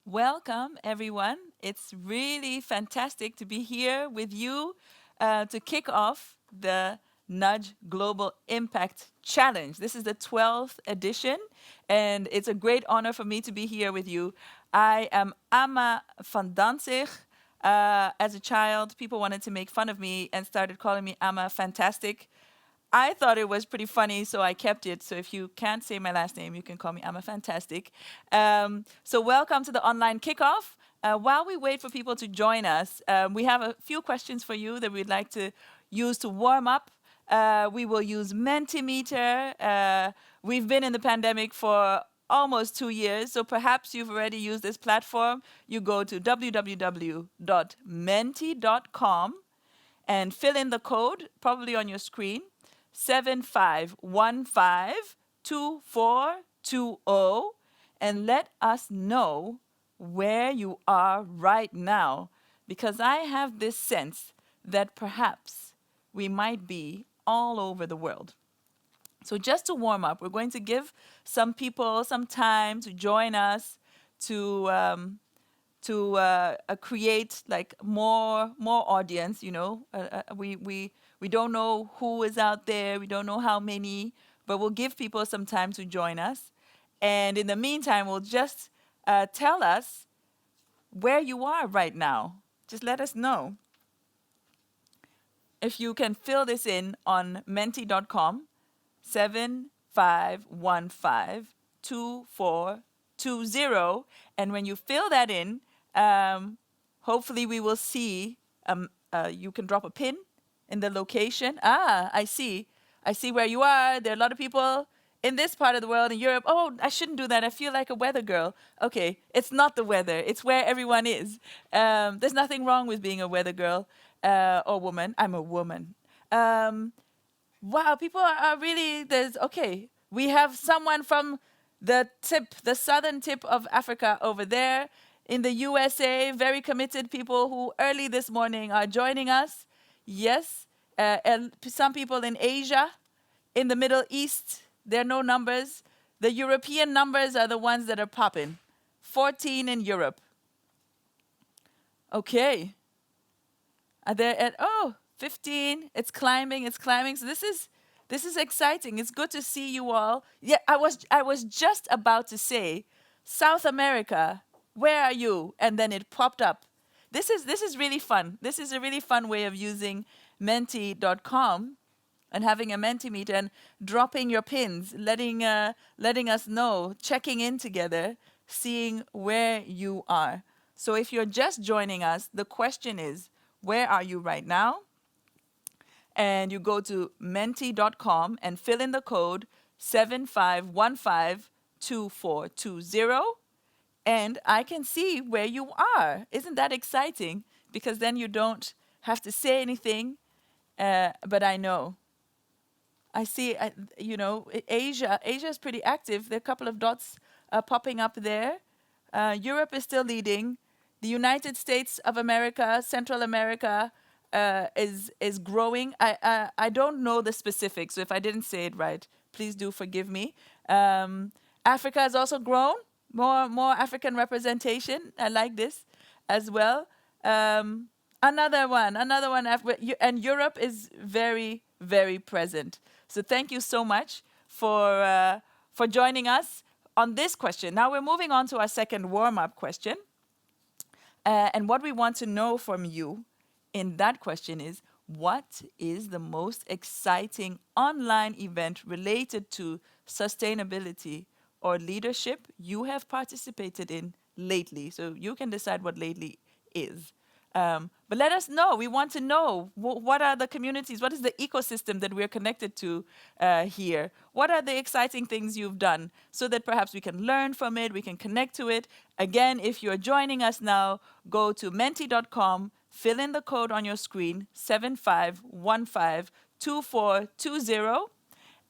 Welcome, everyone. It's really fantastic to be here with you to kick off the Nudge Global Impact Challenge. This is the 12th edition, and it's a great honor for me to be here with you. I am Amma van Danzig. As a child, people wanted to make fun of me and started calling me Amma Fantastic. I thought it was pretty funny, so I kept it. So if you can't say my last name, you can call me Amma Fantastic. So welcome to the online kickoff. While we wait for people to join us, we have a few questions for you that we'd like to use to warm up. We will use Mentimeter. We've been in the pandemic for almost 2 years, so perhaps you've already used this platform. You go to www.menti.com and fill in the code, probably on your screen, 75152420, and let us know where you are right now, because I have this sense that perhaps we might be all over the world. So just to warm up, we're going to give some people some time to join us to create like more audience. We don't know who is out there, we don't know how many, but we'll give people some time to join us. And in the meantime, we'll just tell us where you are right now. Just let us know. If you can fill this in on menti.com, 75152420, and when you fill that in, hopefully we will see, you can drop a pin in the location. I see where you are. There are a lot of people in this part of the world, in Europe. Oh, I shouldn't do that. I feel like a weather girl. Okay, it's not the weather. It's where everyone is. There's nothing wrong with being a weather girl or woman. I'm a woman. Wow, people are really, okay. We have someone from the southern tip of Africa over there in the USA, very committed people who early this morning are joining us. Yes, and some people in Asia, in the Middle East, there are no numbers. The European numbers are the ones that are popping. 14 in Europe. Okay. Are there at 15? It's climbing. So this is exciting. It's good to see you all. Yeah, I was just about to say, South America, where are you? And then it popped up. This is really fun. This is a really fun way of using menti.com and having a Mentimeter and dropping your pins, letting us know, checking in together, seeing where you are. So if you're just joining us, the question is, where are you right now? And you go to menti.com and fill in the code 75152420, and I can see where you are. Isn't that exciting? Because then you don't have to say anything, but I know. I see, Asia is pretty active. There are a couple of dots popping up there. Europe is still leading. The United States of America, Central America is growing. I don't know the specifics, so if I didn't say it right, please do forgive me. Africa has also grown. More African representation. I like this as well. Another one, and Europe is very, very present. So thank you so much for joining us on this question. Now we're moving on to our second warm-up question. And what we want to know from you in that question is, what is the most exciting online event related to sustainability or leadership you have participated in lately? So you can decide what lately is. But let us know. We want to know, what are the communities, what is the ecosystem that we're connected to here? What are the exciting things you've done, so that perhaps we can learn from it, we can connect to it. Again, if you're joining us now, go to menti.com, fill in the code on your screen, 75152420,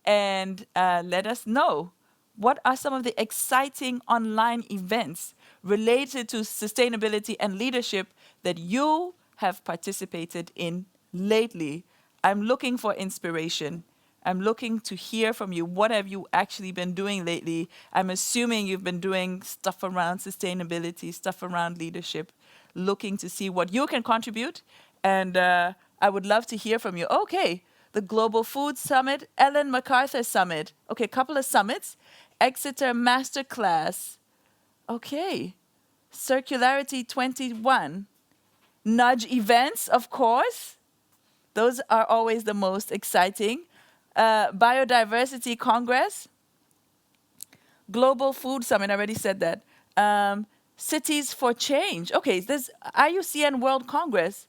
and let us know. What are some of the exciting online events related to sustainability and leadership that you have participated in lately? I'm looking for inspiration. I'm looking to hear from you. What have you actually been doing lately? I'm assuming you've been doing stuff around sustainability, stuff around leadership, looking to see what you can contribute. And I would love to hear from you. Okay, the Global Food Summit, Ellen MacArthur Summit. Okay, a couple of summits. Exeter Masterclass. Okay, Circularity 21. Nudge events, of course. Those are always the most exciting. Biodiversity Congress, Global Food Summit, I already said that. Cities for Change. Okay, there's IUCN World Congress.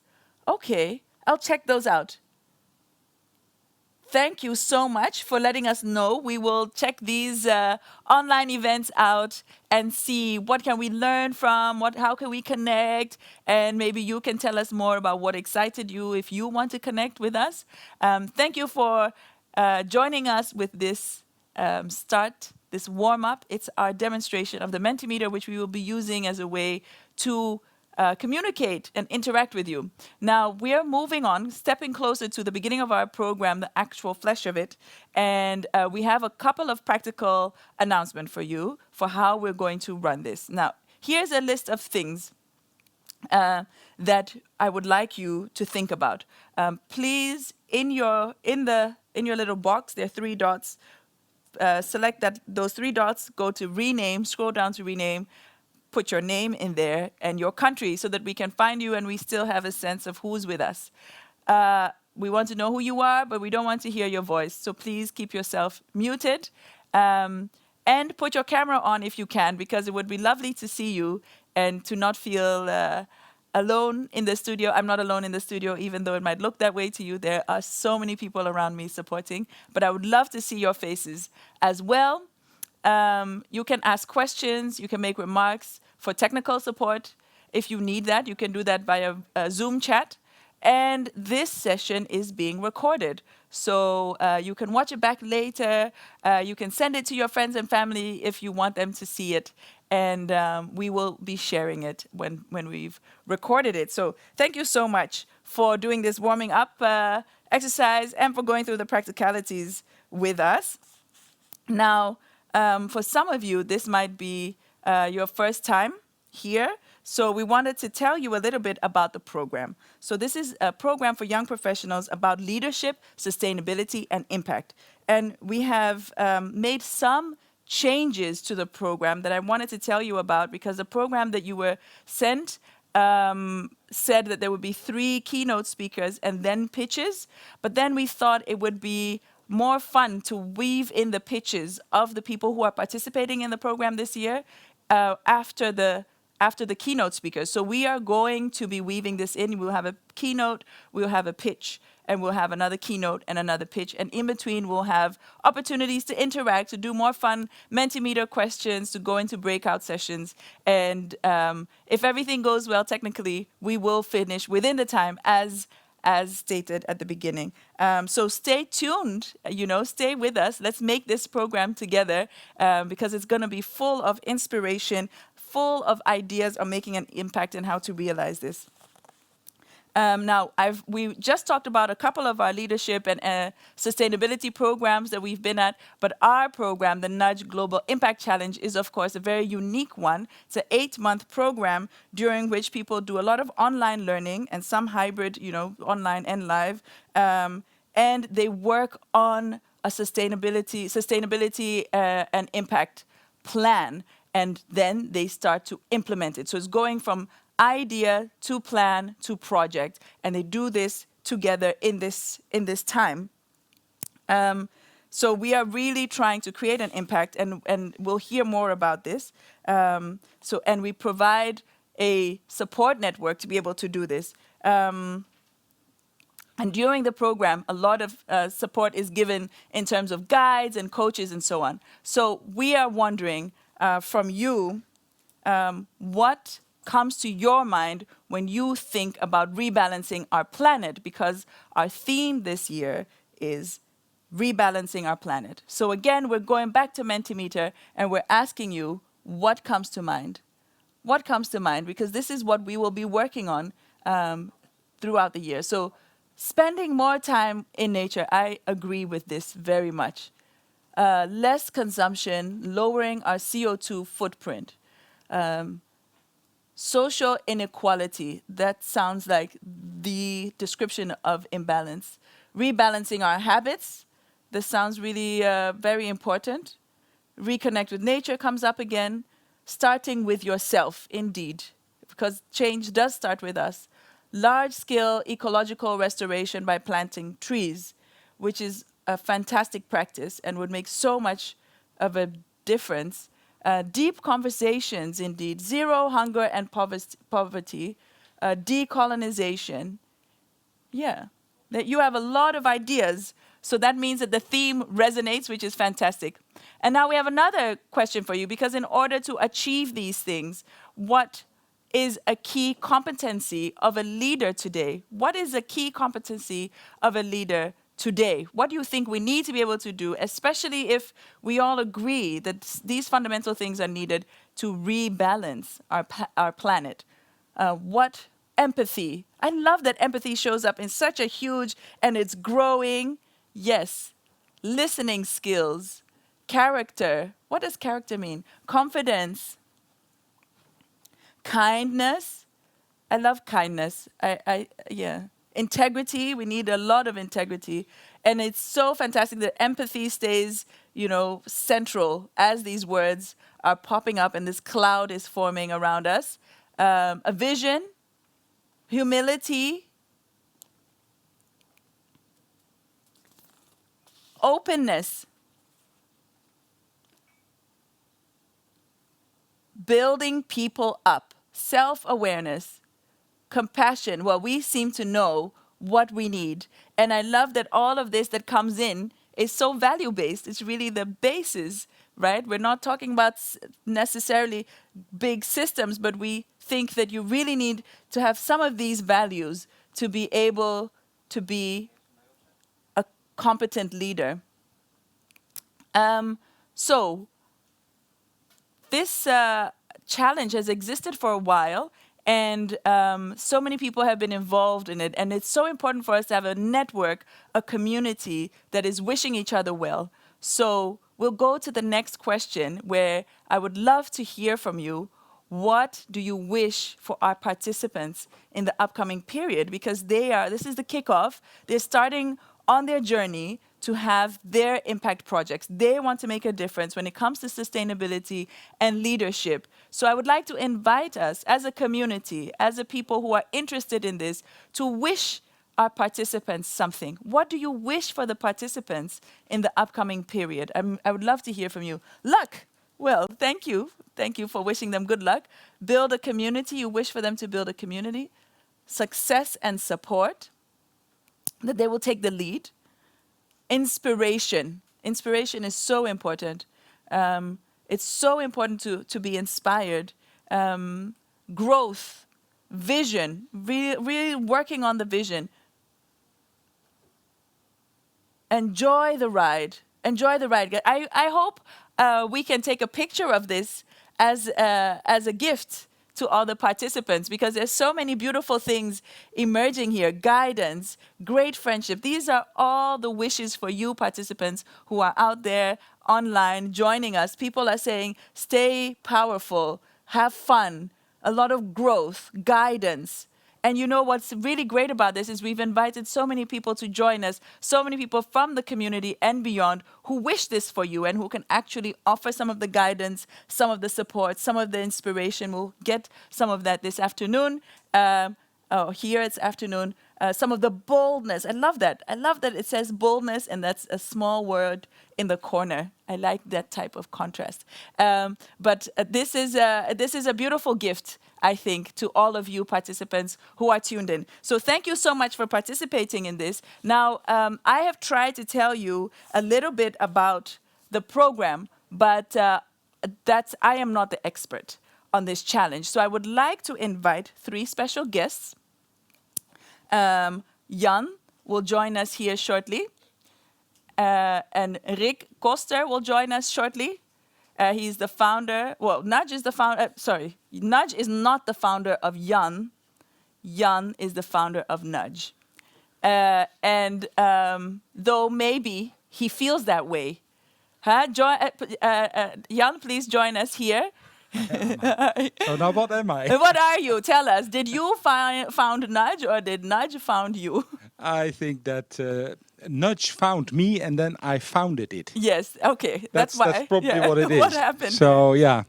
Okay, I'll check those out. Thank you so much for letting us know. We will check these online events out and see what can we learn from, how can we connect, and maybe you can tell us more about what excited you if you want to connect with us. Thank you for joining us with this this warm-up. It's our demonstration of the Mentimeter, which we will be using as a way to communicate and interact with you. Now, we are moving on, stepping closer to the beginning of our program, the actual flesh of it, and we have a couple of practical announcements for you for how we're going to run this. Now, here's a list of things that I would like you to think about. Please, in your little box, there are 3 dots. Select those 3 dots, go to rename, scroll down to rename, put your name in there and your country so that we can find you and we still have a sense of who's with us. We want to know who you are, but we don't want to hear your voice. So please keep yourself muted and put your camera on if you can, because it would be lovely to see you and to not feel alone in the studio. I'm not alone in the studio, even though it might look that way to you. There are so many people around me supporting, but I would love to see your faces as well. You can ask questions, you can make remarks. For technical support, if you need that, you can do that via Zoom chat. And this session is being recorded. So you can watch it back later. You can send it to your friends and family if you want them to see it. And we will be sharing it when we've recorded it. So thank you so much for doing this warming up exercise and for going through the practicalities with us. Now, for some of you, this might be your first time here. So we wanted to tell you a little bit about the program. So this is a program for young professionals about leadership, sustainability, and impact. And we have made some changes to the program that I wanted to tell you about, because the program that you were sent said that there would be 3 keynote speakers and then pitches. But then we thought it would be more fun to weave in the pitches of the people who are participating in the program this year after the keynote speakers. So we are going to be weaving this in. We'll have a keynote, we'll have a pitch, and we'll have another keynote and another pitch. And in between, we'll have opportunities to interact, to do more fun Mentimeter questions, to go into breakout sessions. And if everything goes well technically, we will finish within the time as stated at the beginning. So stay tuned, stay with us. Let's make this program together because it's going to be full of inspiration, full of ideas on making an impact and how to realize this. Now, we just talked about a couple of our leadership and sustainability programs that we've been at, but our program, the Nudge Global Impact Challenge, is of course a very unique one. It's an 8-month program during which people do a lot of online learning and some hybrid, online and live, and they work on a sustainability and impact plan, and then they start to implement it. So it's going from idea to plan to project, and they do this together in this time. So we are really trying to create an impact, and we'll hear more about this. And we provide a support network to be able to do this. And during the program, a lot of support is given in terms of guides and coaches and so on. So we are wondering from you, what comes to your mind when you think about rebalancing our planet? Because our theme this year is rebalancing our planet. So again, we're going back to Mentimeter and we're asking you, what comes to mind? What comes to mind? Because this is what we will be working on throughout the year. So Spending more time in nature, I agree with this very much. Less consumption, lowering our CO2 footprint. Um, Social inequality, that sounds like the description of imbalance. Rebalancing our habits, this sounds really very important. Reconnect with nature comes up again. Starting with yourself, indeed, because change does start with us. Large scale ecological restoration by planting trees, which is a fantastic practice and would make so much of a difference. Deep conversations, indeed. Zero hunger and poverty. Decolonization. Yeah, that you have a lot of ideas. So that means that the theme resonates, which is fantastic. And now we have another question for you, because in order to achieve these things, what is a key competency of a leader today? What is a key competency of a leader today? What do you think we need to be able to do, especially if we all agree that these fundamental things are needed to rebalance our planet? What empathy? I love that empathy shows up in such a huge, and it's growing. Yes, listening skills, character. What does character mean? Confidence, kindness. I love kindness. Yeah. Integrity. We need a lot of integrity, and it's so fantastic that empathy stays, central as these words are popping up and this cloud is forming around us. A vision, humility, openness, building people up, self-awareness, compassion. Well, we seem to know what we need. And I love that all of this that comes in is so value-based. It's really the basis, right? We're not talking about necessarily big systems, but we think that you really need to have some of these values to be able to be a competent leader. So this challenge has existed for a while, and so many people have been involved in it. And it's so important for us to have a network, a community that is wishing each other well. So we'll go to the next question, where I would love to hear from you. What do you wish for our participants in the upcoming period? Because this is the kickoff. They're starting on their journey to have their impact projects. They want to make a difference when it comes to sustainability and leadership. So I would like to invite us as a community, as a people who are interested in this, to wish our participants something. What do you wish for the participants in the upcoming period? I would love to hear from you. Luck. Well, thank you. Thank you for wishing them good luck. Build a community. You wish for them to build a community. Success and support, that they will take the lead. Inspiration. Inspiration is so important. It's so important to be inspired. Growth, vision, really working on the vision. Enjoy the ride. Enjoy the ride. I hope we can take a picture of this as a gift to all the participants, because there's so many beautiful things emerging here. Guidance, great friendship. These are all the wishes for you participants who are out there online joining us. People are saying, stay powerful, have fun, a lot of growth, guidance. And you know what's really great about this is we've invited so many people to join us, so many people from the community and beyond who wish this for you and who can actually offer some of the guidance, some of the support, some of the inspiration. We'll get some of that this afternoon. Here it's afternoon. Some of the boldness. I love that. I love that it says boldness, and that's a small word in the corner. I like that type of contrast. But this is a beautiful gift, I think, to all of you participants who are tuned in. So thank you so much for participating in this. Now, I have tried to tell you a little bit about the program, but I am not the expert on this challenge. So I would like to invite 3 special guests. Jan will join us here shortly. And Rick Koster will join us shortly. He's the founder. Well, Nudge is the founder. Nudge is not the founder of Jan. Jan is the founder of Nudge. And though maybe he feels that way. Huh? Jan, please join us here. So now what am I? What are you? Tell us. Did you found Nudge or did Nudge found you? I think that Nudge found me and then I founded it. Yes. Okay. That's That's why. probably Yeah. what it is. What happened? So yeah.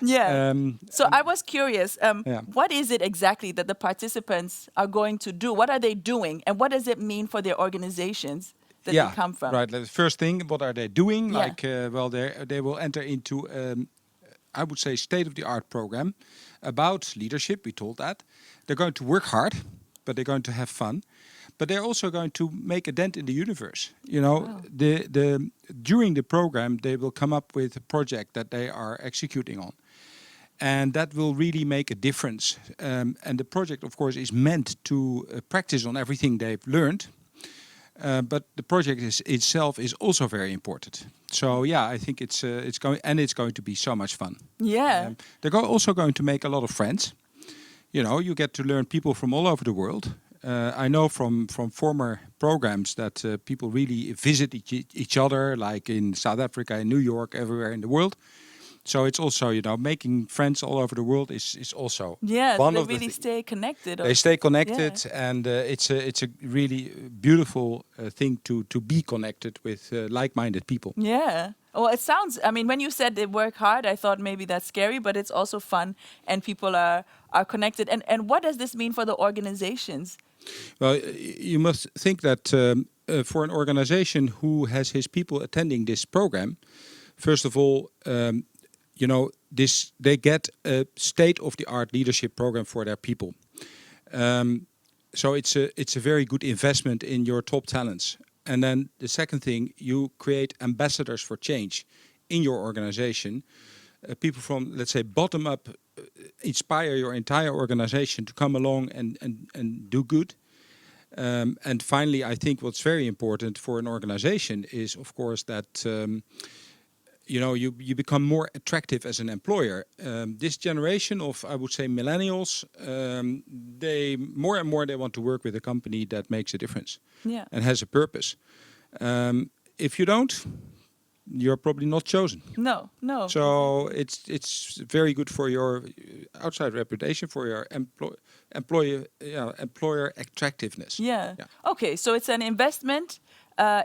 Yeah. So I was curious, Yeah. what is it exactly that the participants are going to do? What are they doing? And what does it mean for their organizations that they come from? Right. The first thing, what are they doing? Yeah. Like, well, they will enter into, I would say, state-of-the-art program about leadership. We told that. They're going to work hard, but they're going to have fun. But they're also going to make a dent in the universe. You know, Wow. during the program, they will come up with a project that they are executing on. And that will really make a difference. And the project, of course, is meant to practice on everything they've learned. But the project itself is also very important. So yeah, I think it's going to be so much fun. Yeah. They're also going to make a lot of friends. You know, you get to learn people from all over the world. I know from former programs that people really visit each other, like in South Africa, in New York, everywhere in the world. So it's also, you know, making friends all over the world is also So one they of the really stay connected. they stay connected, and it's a really beautiful thing to be connected with like-minded people. Yeah. Well, it sounds, I mean, when you said they work hard, I thought maybe that's scary, but it's also fun and people are connected. And what does this mean for the organizations? Well, you must think that for an organization who has his people attending this program, first of all, you know, they get a state-of-the-art leadership program for their people. So it's a very good investment in your top talents. And then the second thing, you create ambassadors for change in your organization. People from, let's say, bottom up, inspire your entire organization to come along and do good. And finally, I think what's very important for an organization is, of course, that you know, you become more attractive as an employer. This generation of, I would say, millennials, they more and more they want to work with a company that makes a difference and has a purpose. If you don't, you're probably not chosen. No. So it's very good for your outside reputation, for your employer attractiveness. Yeah. Okay, so it's an investment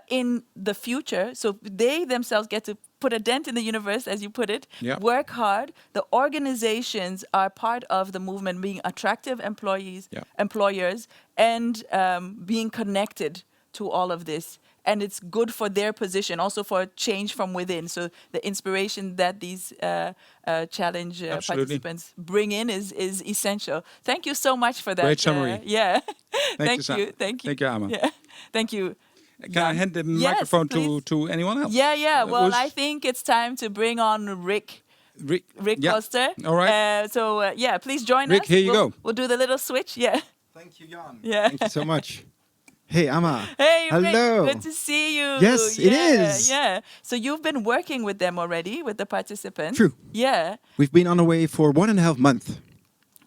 in the future. So they themselves get to put a dent in the universe, as you put it, work hard. The organizations are part of the movement, being attractive employers, and being connected to all of this. And it's good for their position, also for change from within. So the inspiration that these challenge participants bring in is essential. Thank you so much for that. Great summary. Thank you. Thank you, Amma. Yeah. Thank you. Can I hand the microphone to anyone else? Yeah. Well, I think it's time to bring on Rick Koster. All right. Please join us. Rick, here you go. We'll do the little switch. Yeah. Thank you, Jan. Yeah. Thank you so much. Hey, Amma. Hey, hello. Rick. Good to see you. Yes, it is. Yeah. So you've been working with them already, with the participants. True. Yeah. We've been on our way for 1.5 months.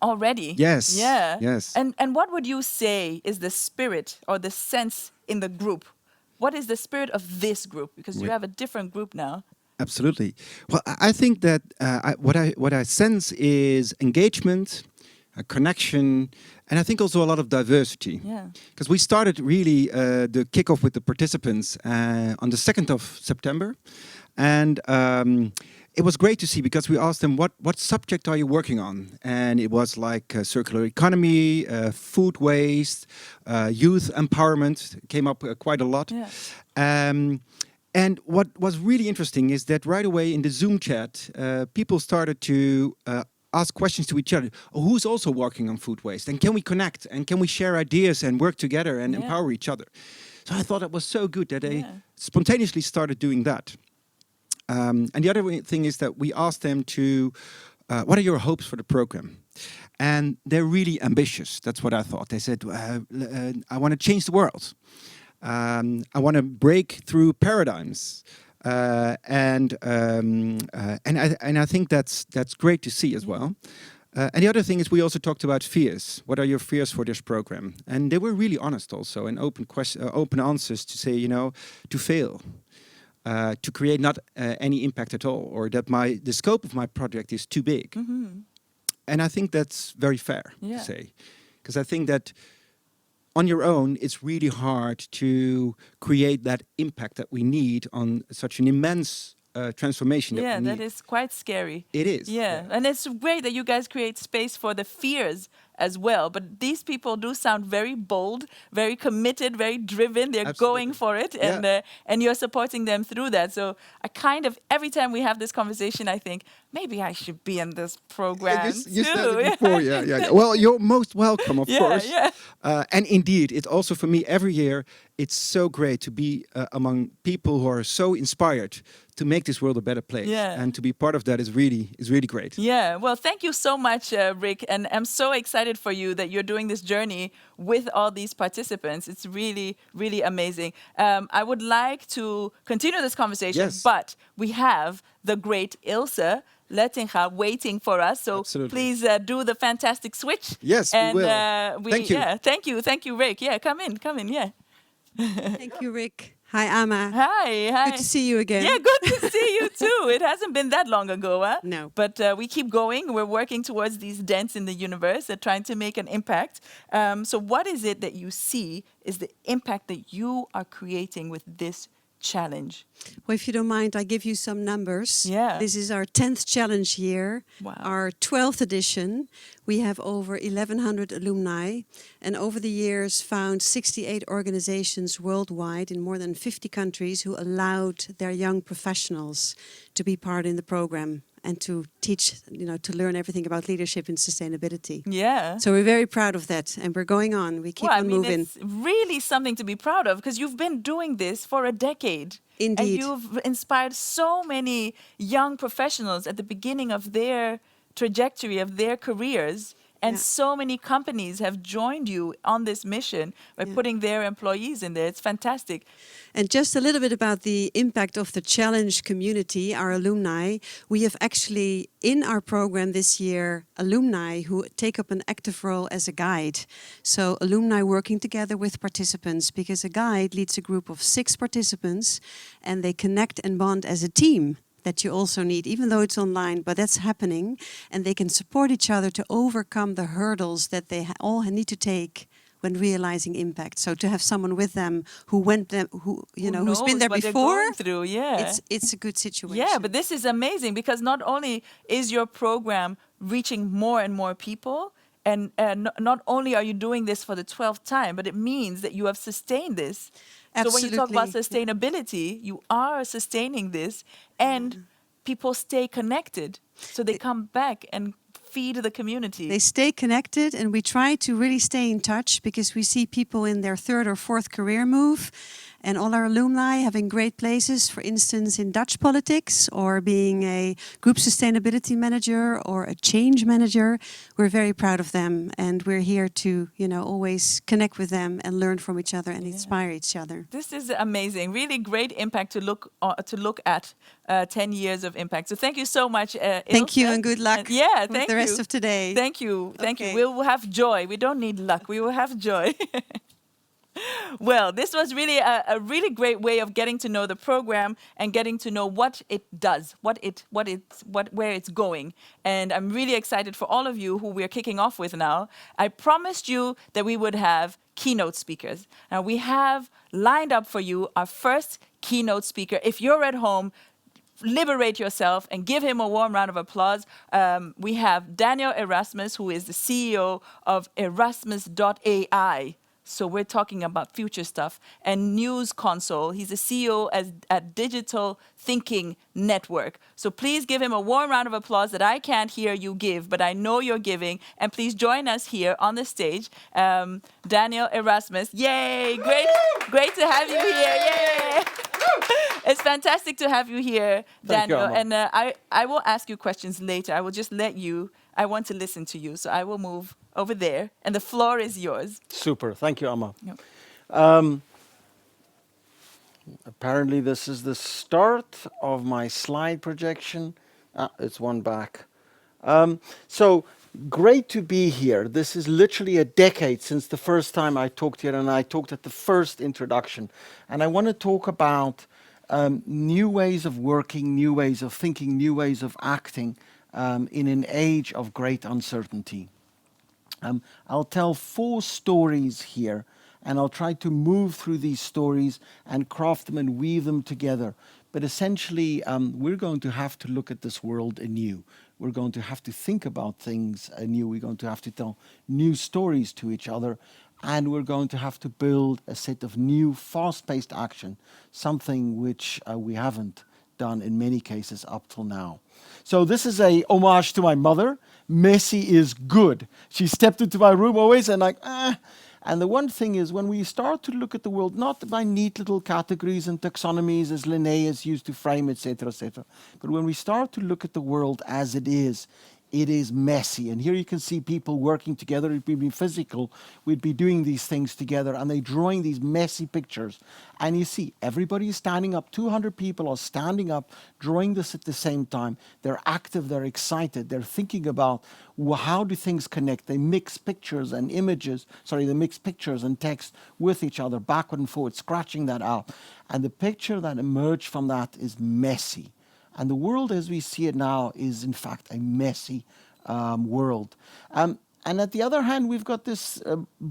Already? Yes. Yeah. Yes. And what would you say is the spirit or the sense in the group? What is the spirit of this group? Because you have a different group now. Absolutely. Well, I think that what I sense is engagement, a connection, and I think also a lot of diversity. Yeah. Because we started really the kickoff with the participants on the 2nd of September. And it was great to see, because we asked them, what subject are you working on? And it was like circular economy, food waste, youth empowerment. It came up quite a lot. Yeah. And what was really interesting is that right away in the Zoom chat, people started to ask questions to each other. Oh, who's also working on food waste? And can we connect? And can we share ideas and work together and empower each other? So I thought it was so good that they spontaneously started doing that. And the other thing is that we asked them to, what are your hopes for the program? And they're really ambitious. That's what I thought. They said, I want to change the world. I want to break through paradigms. And I think that's great to see as well. And the other thing is, we also talked about fears. What are your fears for this program? And they were really honest also, and open answers to say, to fail, to create not any impact at all, or that the scope of my project is too big. And I think that's very fair to say, because I think that on your own, it's really hard to create that impact that we need on such an immense transformation. Yeah, that we that need. is quite scary. It is. Yeah, and it's great that you guys create space for the fears as well. But these people do sound very bold, very committed, very driven. They're going for it, and you're supporting them through that. So I kind of, every time we have this conversation, I think maybe I should be in this program You said too. it before, yeah. Well, you're most welcome, of course. Yeah. And indeed, it also for me every year, it's so great to be among people who are so inspired to make this world a better place. Yeah. And to be part of that is really great. Yeah, well, thank you so much, Rick. And I'm so excited for you that you're doing this journey with all these participants. It's really, really amazing. I would like to continue this conversation, Yes. but we have the great Ilse Lettinga waiting for us. So Absolutely. please do the fantastic switch. Yes, we and, will. Thank you. Yeah, thank you, Rick. Yeah, come in, yeah. Thank you, Rick. Hi, Amma. Hi. Good to see you again. Yeah, good to see you too. It hasn't been that long ago, huh? No. But we keep going. We're working towards these dents in the universe, trying to make an impact. So what is it that you see is the impact that you are creating with this challenge? Well, if you don't mind, I give you some numbers. Yeah. This is our 10th challenge year, Wow. our 12th edition. We have over 1,100 alumni, and over the years found 68 organizations worldwide in more than 50 countries who allowed their young professionals to be part in the program and to teach, to learn everything about leadership and sustainability. Yeah. So we're very proud of that, and we're going on. We keep on moving. It's really something to be proud of because you've been doing this for a decade. Indeed. And you've inspired so many young professionals at the beginning of their trajectory, of their careers. And Yeah. so many companies have joined you on this mission by putting their employees in there. It's fantastic. And just a little bit about the impact of the challenge community, our alumni. We have actually, in our program this year, alumni who take up an active role as a guide. So alumni working together with participants, because a guide leads a group of 6 participants and they connect and bond as a team. That you also need, even though it's online, but that's happening. And they can support each other to overcome the hurdles that they all need to take when realizing impact. So to have someone with them who's been there knows what they're before, going through, yeah. it's a good situation. Yeah, but this is amazing because not only is your program reaching more and more people, and not only are you doing this for the 12th time, but it means that you have sustained this. So when you talk about Absolutely, sustainability, you are sustaining this, and people stay connected. So they come back and feed the community. They stay connected, and we try to really stay in touch because we see people in their 3rd or 4th career move, and all our alumni having great places, for instance, in Dutch politics or being a group sustainability manager or a change manager. We're very proud of them, and we're here to, always connect with them and learn from each other and inspire each other. This is amazing. Really great impact to look at. 10 years of impact. So thank you so much. Thank you Ilse. and good luck And thank with the rest of today. Thank you. Thank you. Okay. We will have joy. We don't need luck. We will have joy. Well, this was really a really great way of getting to know the program and getting to know what it does, where it's going. And I'm really excited for all of you who we're kicking off with now. I promised you that we would have keynote speakers. Now we have lined up for you our first keynote speaker. If you're at home, liberate yourself and give him a warm round of applause. We have Daniel Erasmus, who is the CEO of Erasmus.ai. So we're talking about future stuff. And News Console, he's the CEO at Digital Thinking Network. So please give him a warm round of applause that I can't hear you give, but I know you're giving. And please join us here on the stage. Daniel Erasmus, yay! Great to have you here, yay! It's fantastic to have you here, Daniel. Thank you, And I will ask you questions later. I will just I want to listen to you. So I will move over there. And the floor is yours. Super. Thank you, Amma. Yep. Apparently, this is the start of my slide projection. It's one back. So Great to be here. This is literally a decade since the first time I talked here, and I talked at the first introduction. And I want to talk about new ways of working, new ways of thinking, new ways of acting in an age of great uncertainty. I'll tell 4 stories here, and I'll try to move through these stories and craft them and weave them together. But essentially, we're going to have to look at this world anew. We're going to have to think about things anew. We're going to have to tell new stories to each other. And we're going to have to build a set of new fast-paced action, something which we haven't done in many cases up till now. So this is a homage to my mother. Messy is good. She stepped into my room always and like, ah. And the one thing is, when we start to look at the world, not by neat little categories and taxonomies as Linnaeus used to frame, etc., but when we start to look at the world as it is messy. And here you can see people working together. It would be physical. We'd be doing these things together, and they're drawing these messy pictures. And you see, everybody is standing up. 200 people are standing up, drawing this at the same time. They're active. They're excited. They're thinking about how do things connect. They mix pictures and images. They mix pictures and text with each other, backward and forward, scratching that out. And the picture that emerged from that is messy. And the world as we see it now is, in fact, a messy world. And at the other hand, we've got this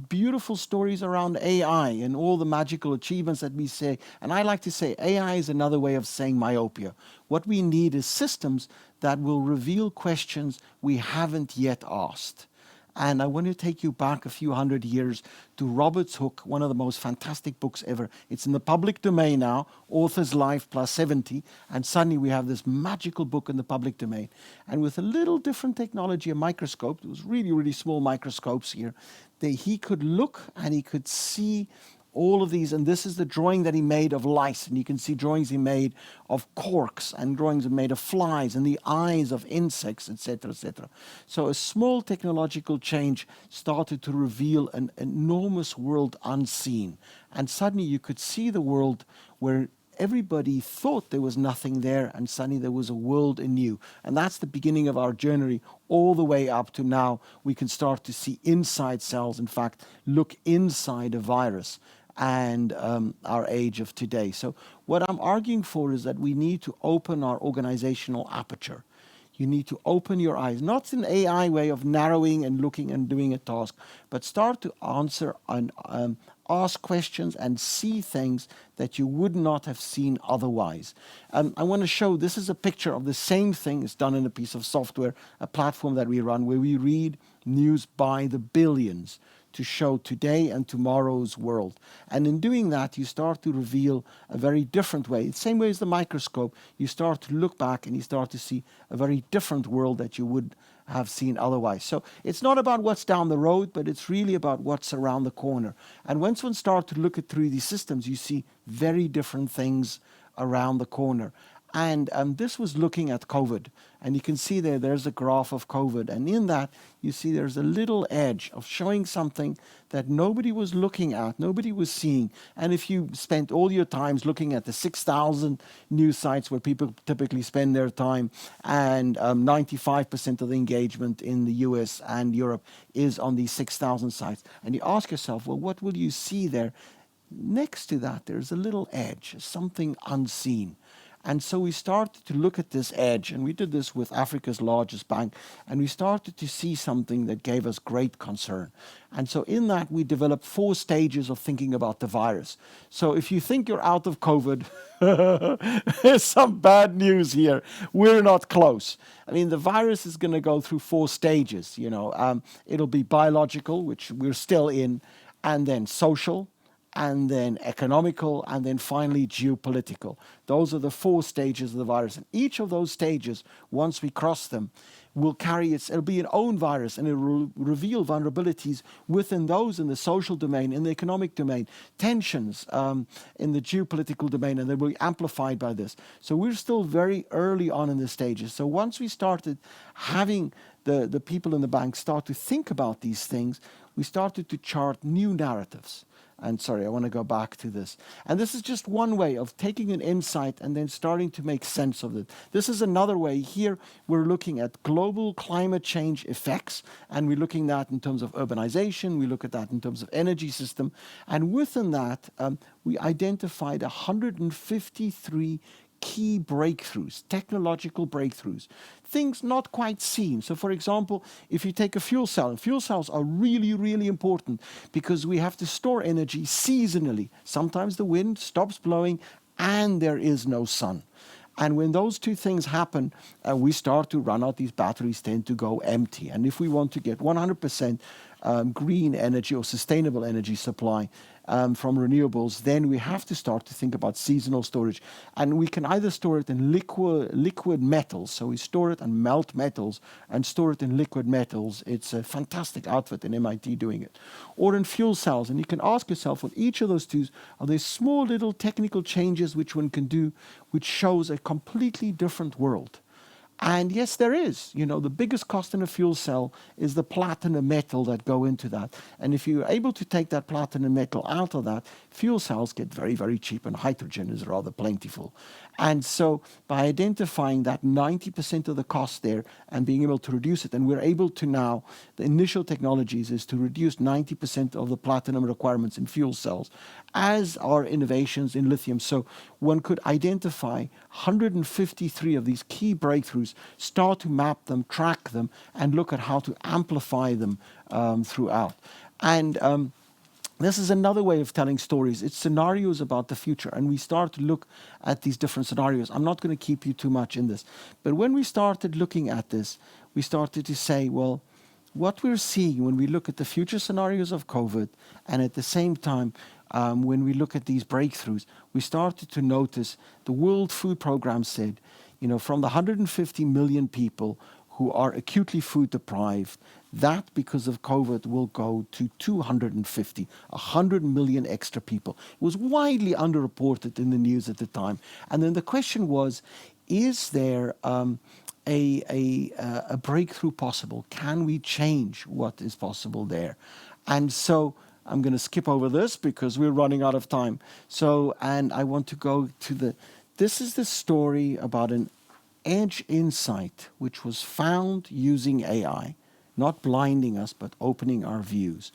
beautiful stories around AI and all the magical achievements that we say. And I like to say AI is another way of saying myopia. What we need is systems that will reveal questions we haven't yet asked. And I want to take you back a few hundred years to Robert's Hook, one of the most fantastic books ever. It's in the public domain now, author's life plus 70, and suddenly we have this magical book in the public domain. And with a little different technology, a microscope, it was really, really small microscopes here, he could look and he could see all of these, and this is the drawing that he made of lice, and you can see drawings he made of corks, and drawings he made of flies, and the eyes of insects, etc., etc. So a small technological change started to reveal an enormous world unseen, and suddenly you could see the world where everybody thought there was nothing there, and suddenly there was a world anew. And that's the beginning of our journey all the way up to now. We can start to see inside cells, in fact, look inside a virus, and our age of today. So what I'm arguing for is that we need to open our organizational aperture. You need to open your eyes, not in an AI way of narrowing and looking and doing a task, but start to answer and ask questions and see things that you would not have seen otherwise. I want to show, this is a picture of the same thing. It's done in a piece of software, a platform that we run where we read news by the billions to show today and tomorrow's world. And in doing that, you start to reveal a very different way. The same way as the microscope, you start to look back and you start to see a very different world that you would have seen otherwise. So it's not about what's down the road, but it's really about what's around the corner. And once one starts to look at through these systems, you see very different things around the corner. And this was looking at COVID. And you can see there's a graph of COVID. And in that, you see there's a little edge of showing something that nobody was looking at, nobody was seeing. And if you spent all your times looking at the 6,000 news sites where people typically spend their time, and 95% of the engagement in the US and Europe is on these 6,000 sites, and you ask yourself, well, what will you see there? Next to that, there's a little edge, something unseen. And so we started to look at this edge, and we did this with Africa's largest bank, and we started to see something that gave us great concern. And so in that, we developed 4 stages of thinking about the virus. So if you think you're out of COVID, there's some bad news here. We're not close. I mean, the virus is going to go through 4 stages. It'll be biological, which we're still in, and then social, and then economical, and then finally geopolitical. Those are the 4 stages of the virus. And each of those stages, once we cross them, will it'll be an own virus, and it will reveal vulnerabilities within those in the social domain, in the economic domain, tensions in the geopolitical domain, and they will be amplified by this. So we're still very early on in the stages. So once we started having the people in the bank start to think about these things, we started to chart new narratives. And sorry, I want to go back to this. And this is just one way of taking an insight and then starting to make sense of it. This is another way. Here we're looking at global global climate change effects, and we're looking at that in terms of urbanization, we look at that in terms of energy system, and within that, we identified 153 key breakthroughs, technological breakthroughs, things not quite seen. So for example, if you take a fuel cell, and fuel cells are really, really important because we have to store energy seasonally. Sometimes the wind stops blowing and there is no sun. And when those two things happen, we start to run out. These batteries tend to go empty. And if we want to get 100% green energy or sustainable energy supply from renewables, then we have to start to think about seasonal storage. And we can either store it in liquid metals, so we store it and melt metals and store it in liquid metals. It's a fantastic outfit in MIT doing it. Or in fuel cells, and you can ask yourself with each of those two, are there small little technical changes which one can do which shows a completely different world? And yes, there is. You know, the biggest cost in a fuel cell is the platinum metal that go into that. And if you're able to take that platinum metal out of that, fuel cells get very, very cheap, and hydrogen is rather plentiful. And so by identifying that 90% of the cost there and being able to reduce it, and we're able to now, the initial technologies is to reduce 90% of the platinum requirements in fuel cells, as are innovations in lithium. So one could identify 153 of these key breakthroughs, start to map them, track them, and look at how to amplify them throughout. And this is another way of telling stories. It's scenarios about the future, and we start to look at these different scenarios. I'm not going to keep you too much in this, but when we started looking at this, we started to say, well, what we're seeing when we look at the future scenarios of COVID, and at the same time, when we look at these breakthroughs, we started to notice the World Food Programme said, you know, from the 150 million people who are acutely food deprived, that because of COVID will go to 250, 100 million extra people. It was widely underreported in the news at the time. And then the question was, is there a breakthrough possible? Can we change what is possible there? And so I'm going to skip over this because we're running out of time. So, and I want to go to this is the story about an edge insight which was found using AI, not blinding us, but opening our views.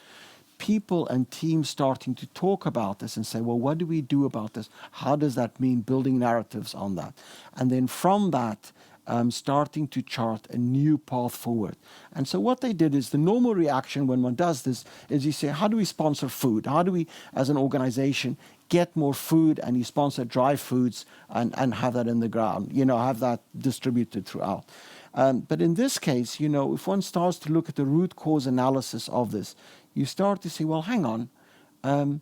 People and teams starting to talk about this and say, well, what do we do about this? How does that mean? Building narratives on that. And then from that, starting to chart a new path forward. And so what they did is the normal reaction when one does this is you say, how do we sponsor food? How do we, as an organization, get more food? And you sponsor dry foods and have that in the ground, you know, have that distributed throughout. But in this case, you know, if one starts to look at the root cause analysis of this, you start to say, well, hang on.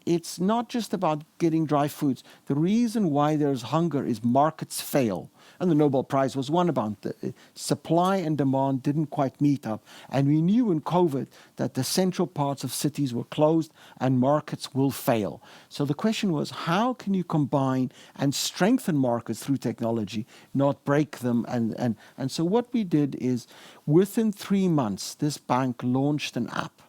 It's not just about getting dry foods. The reason why there's hunger is markets fail. And the Nobel Prize was one about the supply and demand didn't quite meet up. And we knew in COVID that the central parts of cities were closed and markets will fail. So the question was, how can you combine and strengthen markets through technology, not break them? And so what we did is, within 3 months, this bank launched an app.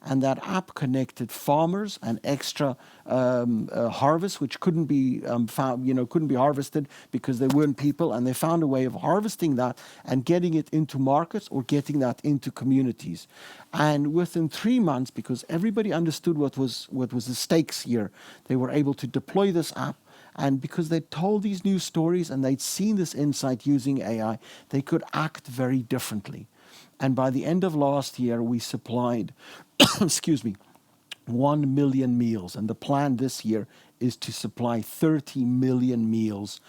And that app connected farmers and extra harvests, which couldn't be found, you know, couldn't be harvested because there weren't people. And they found a way of harvesting that and getting it into markets or getting that into communities. And within 3 months, because everybody understood what was the stakes here, they were able to deploy this app. And because they told these new stories and they'd seen this insight using AI, they could act very differently. And by the end of last year, we supplied, 1 million meals. And the plan this year is to supply 30 million meals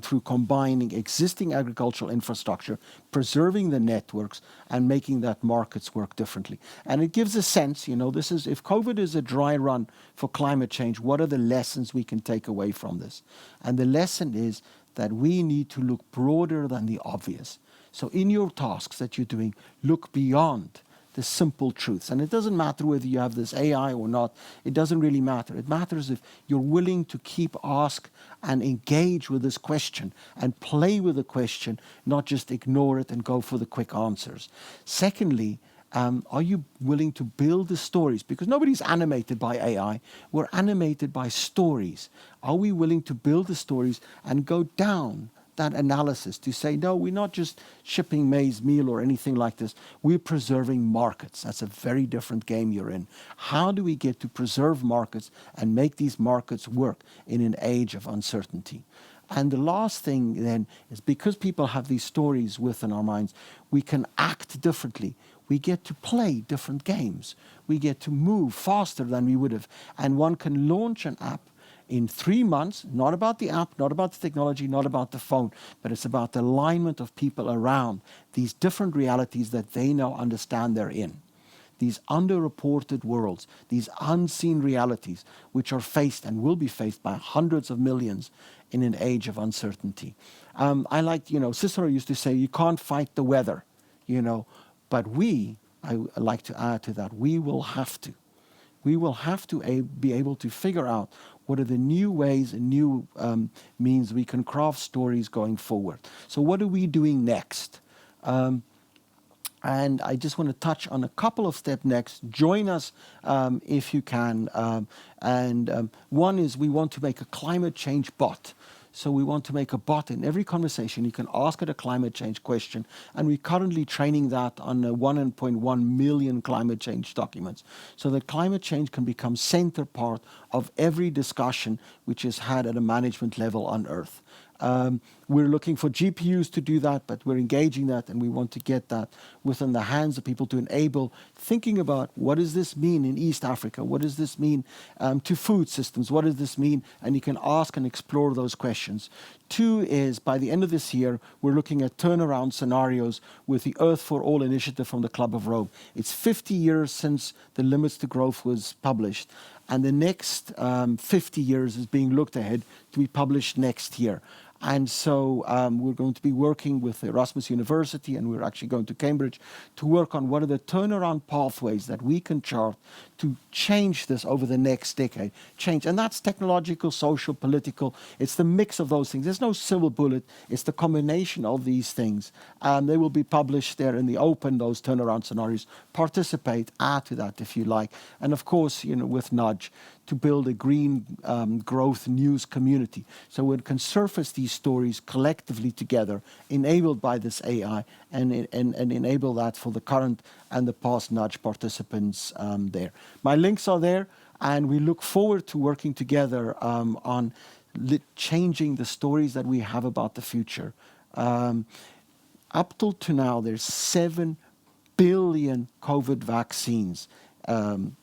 through combining existing agricultural infrastructure, preserving the networks, and making that markets work differently. And it gives a sense, you know, this is, if COVID is a dry run for climate change, what are the lessons we can take away from this? And the lesson is that we need to look broader than the obvious. So in your tasks that you're doing, look beyond the simple truths. And it doesn't matter whether you have this AI or not. It doesn't really matter. It matters if you're willing to keep ask and engage with this question and play with the question, not just ignore it and go for the quick answers. Secondly, are you willing to build the stories? Because nobody's animated by AI. We're animated by stories. Are we willing to build the stories and go down that analysis to say, no, we're not just shipping maize meal or anything like this. We're preserving markets. That's a very different game you're in. How do we get to preserve markets and make these markets work in an age of uncertainty? And the last thing then is, because people have these stories within our minds, we can act differently. We get to play different games. We get to move faster than we would have. And one can launch an app in 3 months, not about the app, not about the technology, not about the phone, but it's about the alignment of people around these different realities that they now understand they're in. These underreported worlds, these unseen realities, which are faced and will be faced by hundreds of millions in an age of uncertainty. I like, Cicero used to say, you can't fight the weather, but I like to add to that, we will have to. We will have to be able to figure out what are the new ways and new means we can craft stories going forward. So what are we doing next? And I just want to touch on a couple of steps next. Join us if you can. One is, we want to make a climate change bot. So we want to make a bot in every conversation. You can ask it a climate change question. And we're currently training that on 1.1 million climate change documents. So that climate change can become center part of every discussion which is had at a management level on Earth. We're looking for GPUs to do that, but we're engaging that, and we want to get that within the hands of people to enable thinking about, what does this mean in East Africa? What does this mean to food systems? What does this mean? And you can ask and explore those questions. 2 is, by the end of this year, we're looking at turnaround scenarios with the Earth for All initiative from the Club of Rome. It's 50 years since the Limits to Growth was published, and the next 50 years is being looked ahead to be published next year. And so we're going to be working with Erasmus University, and we're actually going to Cambridge to work on what are the turnaround pathways that we can chart to change this over the next decade. And that's technological, social, political. It's the mix of those things. There's no silver bullet. It's the combination of these things. They will be published there in the open, those turnaround scenarios. Participate, add to that if you like. And of course, with Nudge, to build a green growth news community. So we can surface these stories collectively together, enabled by this AI, and enable that for the current and the past Nudge participants there. My links are there, and we look forward to working together on changing the stories that we have about the future. Up till to now, there's 7 billion COVID vaccines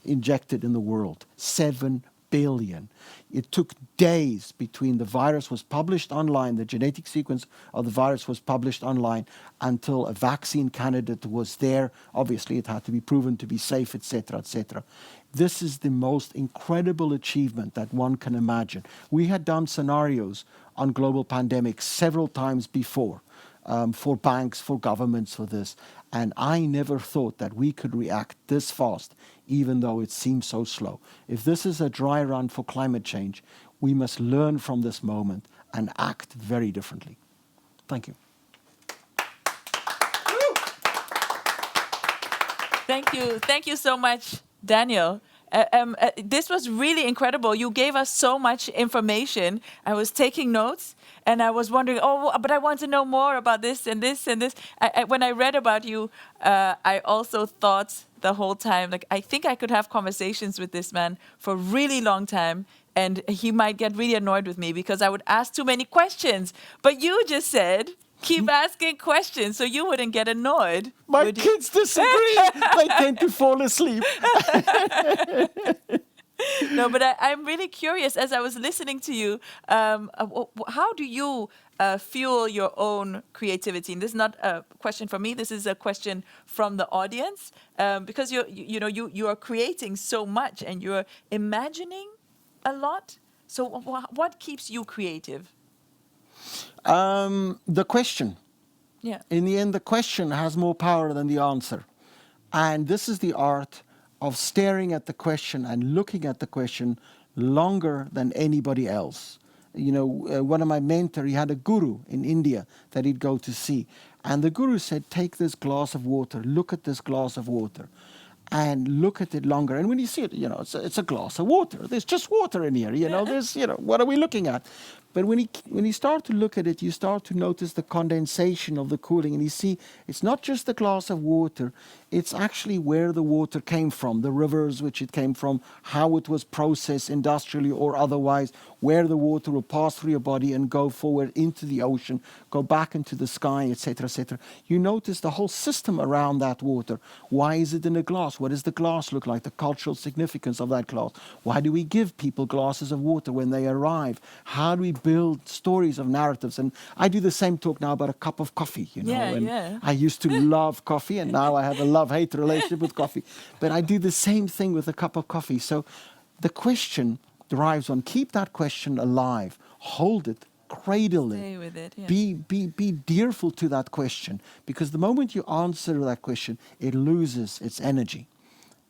injected in the world. 7 billion. It took days between the virus was published online, the genetic sequence of the virus was published online, until a vaccine candidate was there. Obviously, it had to be proven to be safe, etc., etc. This is the most incredible achievement that one can imagine. We had done scenarios on global pandemics several times before. For banks, for governments, for this. And I never thought that we could react this fast, even though it seems so slow. If this is a dry run for climate change, we must learn from this moment and act very differently. Thank you. Thank you. Thank you so much, Daniel. This was really incredible. You gave us so much information. I was taking notes, and I was wondering, but I want to know more about this and this and this. When I read about you, I also thought the whole time, I think I could have conversations with this man for a really long time, and he might get really annoyed with me because I would ask too many questions. But you just said, keep asking questions so you wouldn't get annoyed. My kids disagree. They tend to fall asleep. No, but I'm really curious, as I was listening to you, how do you fuel your own creativity? And this is not a question from me. This is a question from the audience, because you are creating so much and you're imagining a lot. So what keeps you creative? The question. Yeah. In the end, the question has more power than the answer. And this is the art of staring at the question and looking at the question longer than anybody else. One of my mentors, he had a guru in India that he'd go to see. And the guru said, take this glass of water, look at this glass of water, and look at it longer. And when you see it, it's a glass of water. There's just water in here, there's, what are we looking at? But when you start to look at it, you start to notice the condensation of the cooling, and you see it's not just a glass of water, it's actually where the water came from, the rivers which it came from, how it was processed industrially or otherwise, where the water will pass through your body and go forward into the ocean, go back into the sky, etc., etc. You notice the whole system around that water. Why is it in a glass? What does the glass look like? The cultural significance of that glass. Why do we give people glasses of water when they arrive? How do we build stories of narratives? And I do the same talk now about a cup of coffee, you know. Yeah, And yeah. I used to love coffee, and now I have a love-hate relationship with coffee. But I do the same thing with a cup of coffee. So the question derives on keep that question alive, hold it, cradle it. Stay with it. Yeah. Be dearful to that question, because the moment you answer that question, it loses its energy.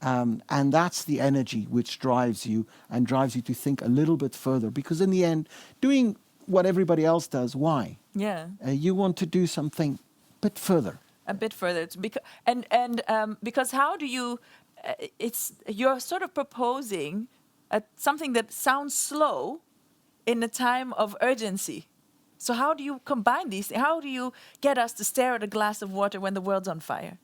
And that's the energy which drives you and drives you to think a little bit further. Because in the end, doing what everybody else does, why? Yeah. You want to do something a bit further. A bit further. It's because how do you? You're sort of proposing something that sounds slow in a time of urgency. So how do you combine these? How do you get us to stare at a glass of water when the world's on fire?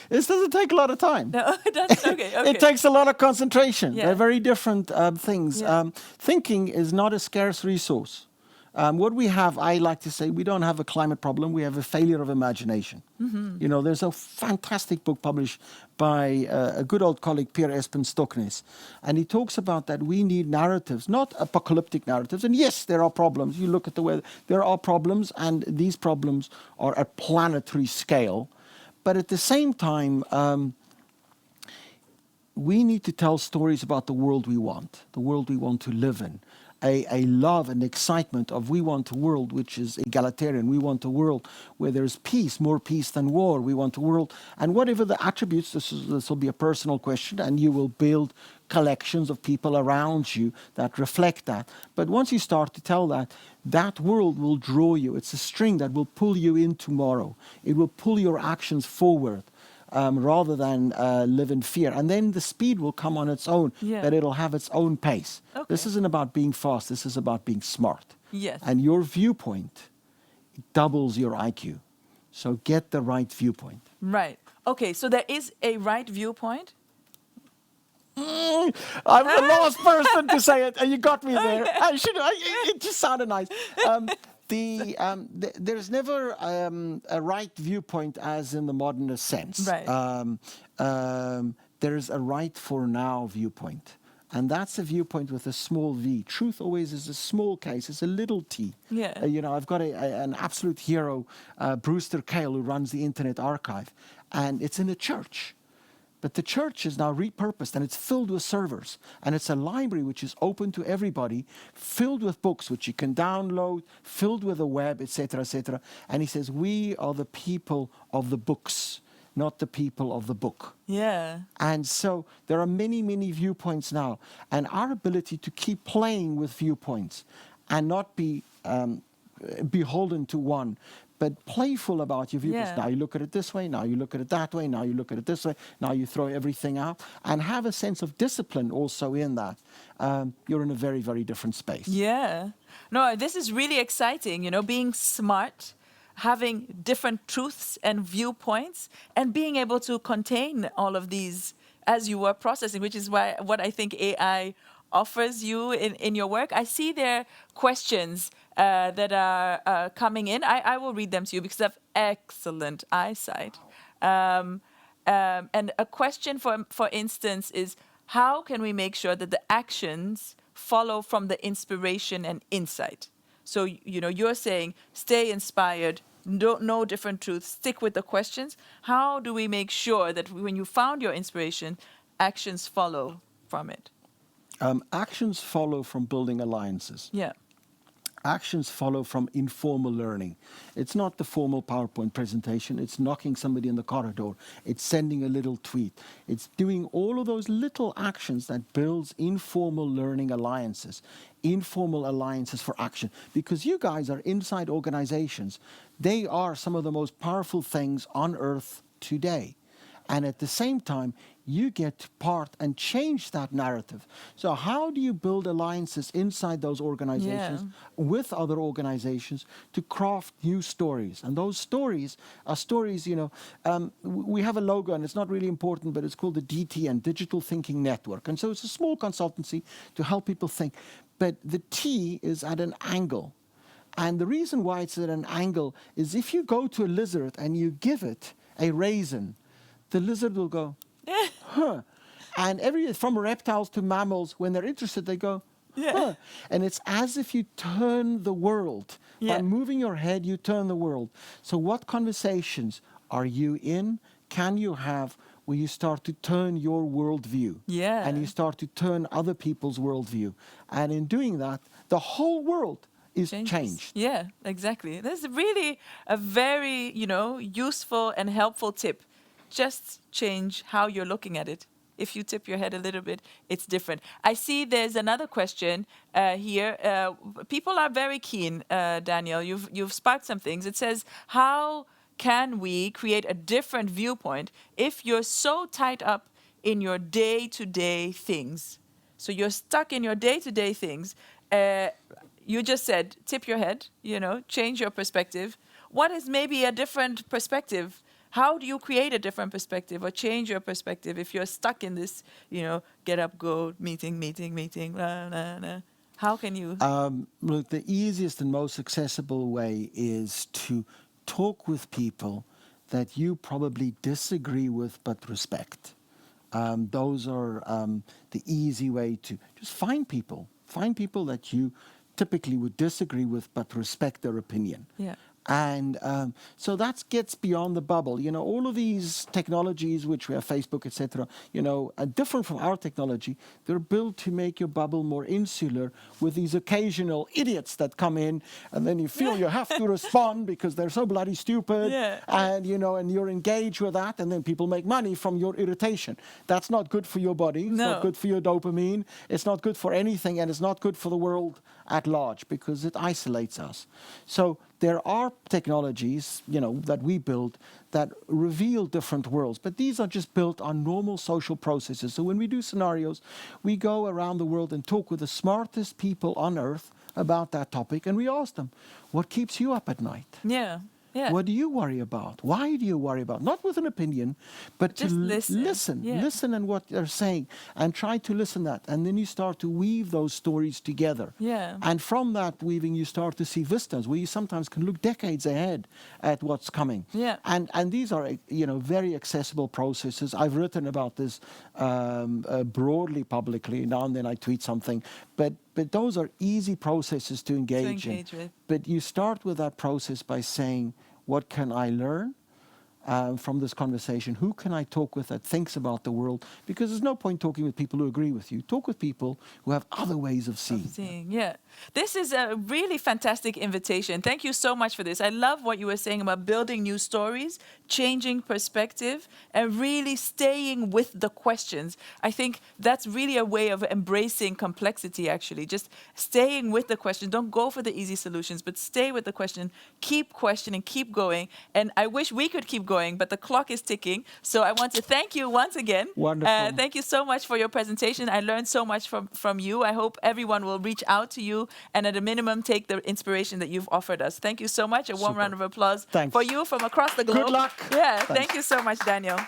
This doesn't take a lot of time. No, that's okay. Okay. It takes a lot of concentration. Yeah. They're very different things. Yeah. Thinking is not a scarce resource. What we have, I like to say, we don't have a climate problem. We have a failure of imagination. Mm-hmm. You know, there's a fantastic book published by a good old colleague, Pierre Espen Stoknes, and he talks about that we need narratives, not apocalyptic narratives. And yes, there are problems. You look at the weather, there are problems, and these problems are at planetary scale. But at the same time, we need to tell stories about the world we want to live in. A love and excitement of we want a world which is egalitarian. We want a world where there's peace, more peace than war. We want a world, and whatever the attributes, this will be a personal question, and you will build collections of people around you that reflect that. But once you start to tell that, that world will draw you. It's a string that will pull you in tomorrow. It will pull your actions forward. Rather than live in fear. And then the speed will come on its own, Yeah. but it'll have its own pace. Okay. This isn't about being fast, this is about being smart. Yes. And your viewpoint doubles your IQ. So get the right viewpoint. Right. Okay. So there is a right viewpoint. I'm the last person to say it, and you got me there. It just sounded nice. There's never a right viewpoint as in the modernist sense. Right. There's a right for now viewpoint. And that's a viewpoint with a small v. Truth always is a small case. It's a little t. Yeah. You know, I've got an absolute hero, Brewster Kahle, who runs the Internet Archive. And it's in a church. But the church is now repurposed, and it's filled with servers. And it's a library which is open to everybody, filled with books which you can download, filled with the web, etc., etc. And he says, we are the people of the books, not the people of the book. Yeah. And so there are many, many viewpoints now. And our ability to keep playing with viewpoints and not be beholden to one, but playful about your viewpoints. Yeah. Now you look at it this way, now you look at it that way, now you look at it this way, now you throw everything out, and have a sense of discipline also in that. You're in a very, very different space. Yeah. No, this is really exciting, you know, being smart, having different truths and viewpoints, and being able to contain all of these as you were processing, which is what I think AI offers you in your work. I see there questions that are coming in. I will read them to you because I have excellent eyesight. And a question, for instance, is how can we make sure that the actions follow from the inspiration and insight? So, you know, you're saying stay inspired, don't know different truths, stick with the questions. How do we make sure that when you found your inspiration, actions follow from it? Actions follow from building alliances. Yeah. Actions follow from informal learning. It's not the formal PowerPoint presentation. It's knocking somebody in the corridor. It's sending a little tweet. It's doing all of those little actions that builds informal learning alliances, informal alliances for action. Because you guys are inside organizations. They are some of the most powerful things on earth today. And at the same time, you get part and change that narrative. So how do you build alliances inside those organizations with other organizations to craft new stories? And those stories are stories, we have a logo and it's not really important, but it's called the DTN, Digital Thinking Network. And so it's a small consultancy to help people think. But the T is at an angle. And the reason why it's at an angle is if you go to a lizard and you give it a raisin, the lizard will go, huh. And from reptiles to mammals, when they're interested, they go, huh. And it's as if you turn the world. By moving your head, you turn the world. So what conversations are you in? Can you have where you start to turn your worldview? And you start to turn other people's worldview. And in doing that, the whole world is changed. Yeah, exactly. That's really a very, useful and helpful tip. Just change how you're looking at it. If you tip your head a little bit, it's different. I see there's another question here. People are very keen, Daniel. You've sparked some things. It says, how can we create a different viewpoint if you're so tied up in your day-to-day things? So you're stuck in your day-to-day things. You just said, tip your head, change your perspective. What is maybe a different perspective? How do you create a different perspective or change your perspective if you're stuck in this, get up, go, meeting, blah, blah, blah. How can you? Look, the easiest and most accessible way is to talk with people that you probably disagree with but respect. Those are the easy way to just find people that you typically would disagree with but respect their opinion. And so that gets beyond the bubble. All of these technologies, which we have Facebook, etc., are different from our technology. They're built to make your bubble more insular with these occasional idiots that come in, and then you feel you have to respond because they're so bloody stupid. And, and you're engaged with that, and then people make money from your irritation. That's not good for your body. It's not good for your dopamine. It's not good for anything, and it's not good for the world at large because it isolates us. So there are technologies, that we build that reveal different worlds, but these are just built on normal social processes. So when we do scenarios, we go around the world and talk with the smartest people on earth about that topic, and we ask them, what keeps you up at night? What do you worry about? Why do you worry about? Not with an opinion, but just to listen. Listen and what they're saying, and try to listen that. And then you start to weave those stories together. And from that weaving, you start to see vistas where you sometimes can look decades ahead at what's coming. And these are, very accessible processes. I've written about this broadly, publicly. Now and then I tweet something, but those are easy processes to engage in. With. But you start with that process by saying, what can I learn from this conversation? Who can I talk with that thinks about the world? Because there's no point talking with people who agree with you. Talk with people who have other ways of seeing. This is a really fantastic invitation. Thank you so much for this. I love what you were saying about building new stories, changing perspective, and really staying with the questions. I think that's really a way of embracing complexity, actually. Just staying with the question. Don't go for the easy solutions, but stay with the question. Keep questioning, keep going. And I wish we could keep going, but the clock is ticking. So I want to thank you once again. Wonderful. Thank you so much for your presentation. I learned so much from you. I hope everyone will reach out to you and at a minimum take the inspiration that you've offered us. Thank you so much. A warm round of applause for you from across the globe. Good luck. Thank you so much, Daniel.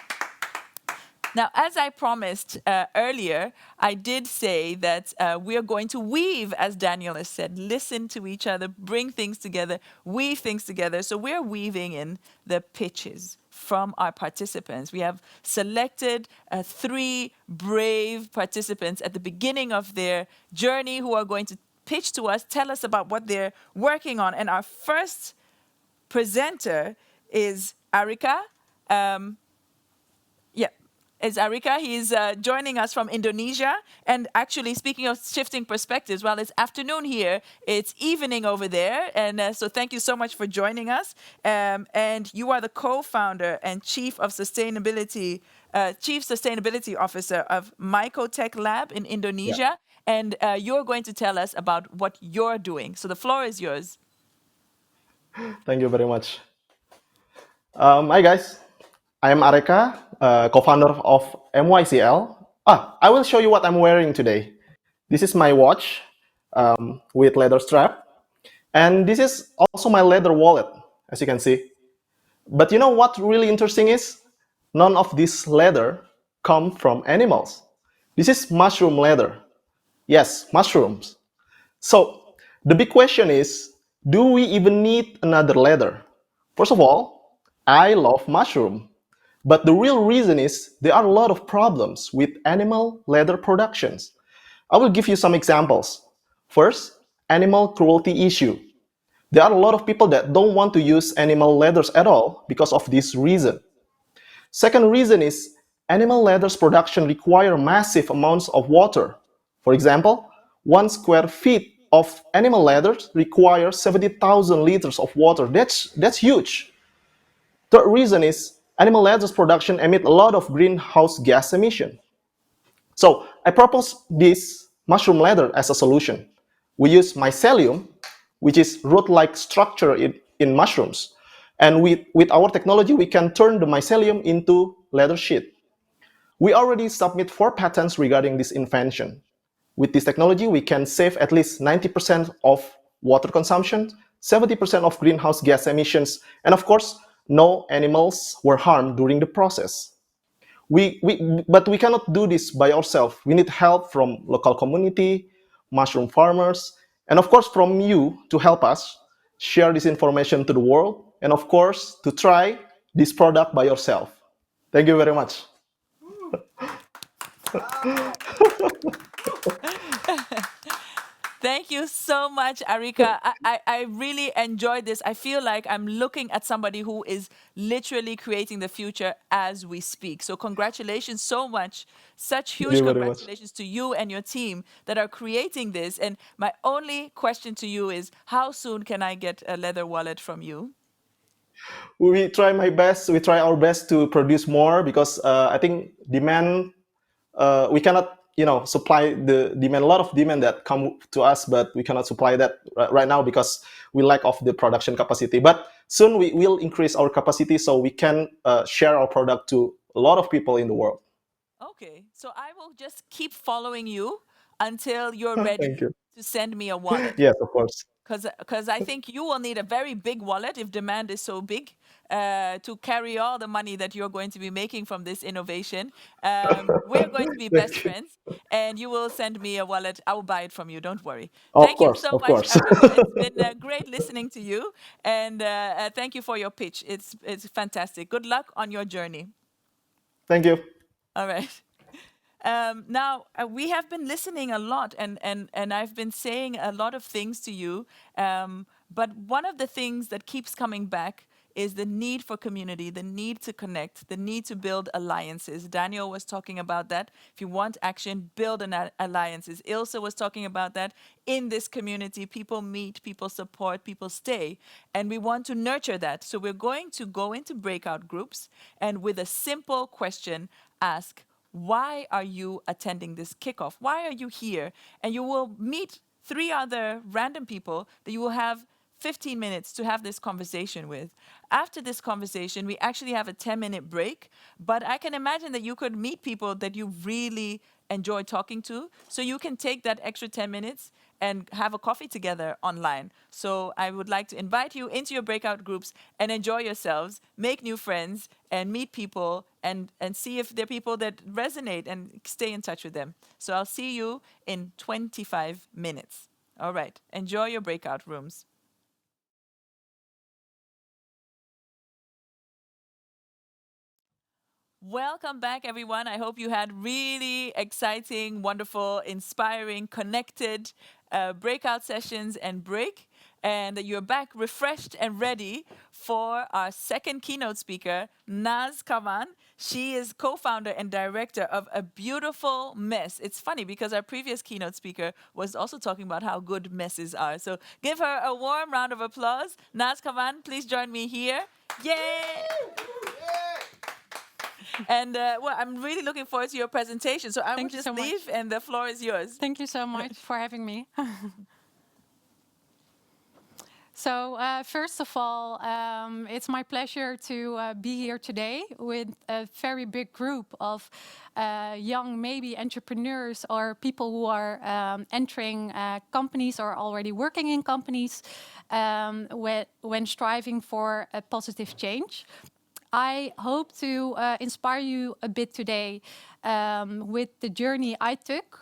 Now, as I promised earlier, I did say that we are going to weave, as Daniel has said, listen to each other, bring things together, weave things together. So we're weaving in the pitches from our participants. We have selected 3 brave participants at the beginning of their journey who are going to pitch to us, tell us about what they're working on. And our first presenter is Arika. Is Arika. He's joining us from Indonesia. And actually, speaking of shifting perspectives, while it's afternoon here, it's evening over there. And so thank you so much for joining us. And you are the co-founder and Chief Sustainability Officer of Mycotech Lab in Indonesia. And you're going to tell us about what you're doing. So the floor is yours. Thank you very much. Hi guys, I am Areka. co-founder of MYCL. I will show you what I'm wearing today. This is my watch with leather strap, and this is also my leather wallet, as you can see. But you know what really interesting is? None of this leather come from animals. This is mushroom leather. Yes, mushrooms. So the big question is, do we even need another leather? First of all, I love mushroom. But the real reason is there are a lot of problems with animal leather productions. I will give you some examples. First, animal cruelty issue. There are a lot of people that don't want to use animal leathers at all because of this reason. Second reason is animal leathers production require massive amounts of water. For example, 1 square feet of animal leathers requires 70,000 liters of water. That's huge. Third reason is animal leathers production emit a lot of greenhouse gas emission. So I propose this mushroom leather as a solution. We use mycelium, which is root-like structure in mushrooms. And with our technology, we can turn the mycelium into leather sheet. We already submit 4 patents regarding this invention. With this technology, we can save at least 90% of water consumption, 70% of greenhouse gas emissions, and of course, no animals were harmed during the process. But we cannot do this by ourselves. We need help from local community, mushroom farmers, and of course from you to help us share this information to the world, and of course to try this product by yourself. Thank you very much. Thank you so much, Arika. I really enjoyed this. I feel like I'm looking at somebody who is literally creating the future as we speak. So, congratulations so much. Such Thank huge you very much. congratulations to you and your team that are creating this. And my only question to you is, how soon can I get a leather wallet from you? We try my best. We try our best to produce more because I think demand. We cannot, supply the demand. A lot of demand that come to us, but we cannot supply that right now because we lack of the production capacity. But soon we will increase our capacity so we can share our product to a lot of people in the world. Okay, so I will just keep following you until you're Thank ready you. to send me a wallet. Yes, of course. Because I think you will need a very big wallet if demand is so big to carry all the money that you're going to be making from this innovation. We're going to be best Thank you. friends, and you will send me a wallet. I will buy it from you. Don't worry. Of Thank you course, so of much, course. Arika. It's been great listening to you, and thank you for your pitch. It's fantastic. Good luck on your journey. Thank you. All right. Now we have been listening a lot, and I've been saying a lot of things to you. But one of the things that keeps coming back is the need for community, the need to connect, the need to build alliances. Daniel was talking about that. If you want action, build alliances. Ilse was talking about that. In this community, people meet, people support, people stay, and we want to nurture that. So we're going to go into breakout groups, and with a simple question, ask, why are you attending this kickoff? Why are you here? And you will meet 3 other random people that you will have 15 minutes to have this conversation with. After this conversation, we actually have a 10-minute break, but I can imagine that you could meet people that you really enjoy talking to. So you can take that extra 10 minutes and have a coffee together online. So I would like to invite you into your breakout groups and enjoy yourselves, make new friends, and meet people and see if they're people that resonate and stay in touch with them. So I'll see you in 25 minutes. All right. Enjoy your breakout rooms. Welcome back, everyone. I hope you had really exciting, wonderful, inspiring, connected breakout sessions and break, and that you're back refreshed and ready for our second keynote speaker, Naz Kavan. She is co-founder and director of A Beautiful Mess. It's funny because our previous keynote speaker was also talking about how good messes are. So give her a warm round of applause. Naz Kavan, please join me here. Yay! And well, I'm really looking forward to your presentation. So I will Thank you just so much. leave, and the floor is yours. Thank you so much for having me. So first of all, it's my pleasure to be here today with a very big group of young, maybe entrepreneurs or people who are entering companies or already working in companies when striving for a positive change. I hope to inspire you a bit today with the journey I took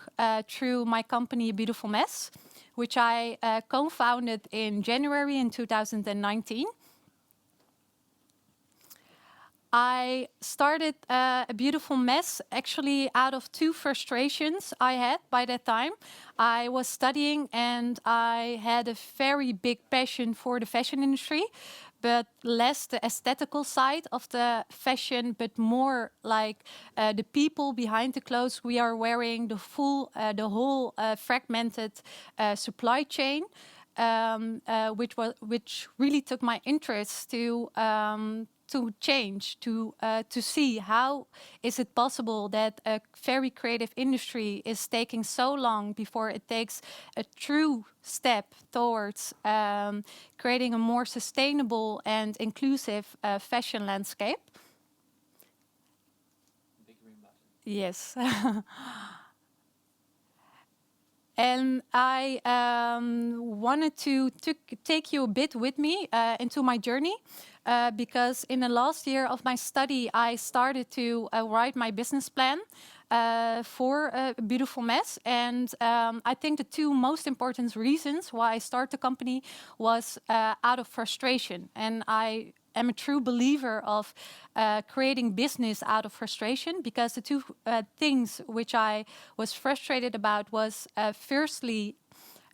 through my company, A Beautiful Mess, which I co-founded in January in 2019. I started A Beautiful Mess actually out of two frustrations I had by that time. I was studying and I had a very big passion for the fashion industry, but less the aesthetical side of the fashion, but more like the people behind the clothes we are wearing, the whole fragmented supply chain. Which really took my interest to change, to see how is it possible that a very creative industry is taking so long before it takes a true step towards creating a more sustainable and inclusive fashion landscape. Big green button. Yes. And I wanted to take you a bit with me into my journey because in the last year of my study, I started to write my business plan for A Beautiful Mess. And I think the two most important reasons why I started the company was out of frustration. And I am a true believer of creating business out of frustration, because the two things which I was frustrated about was firstly,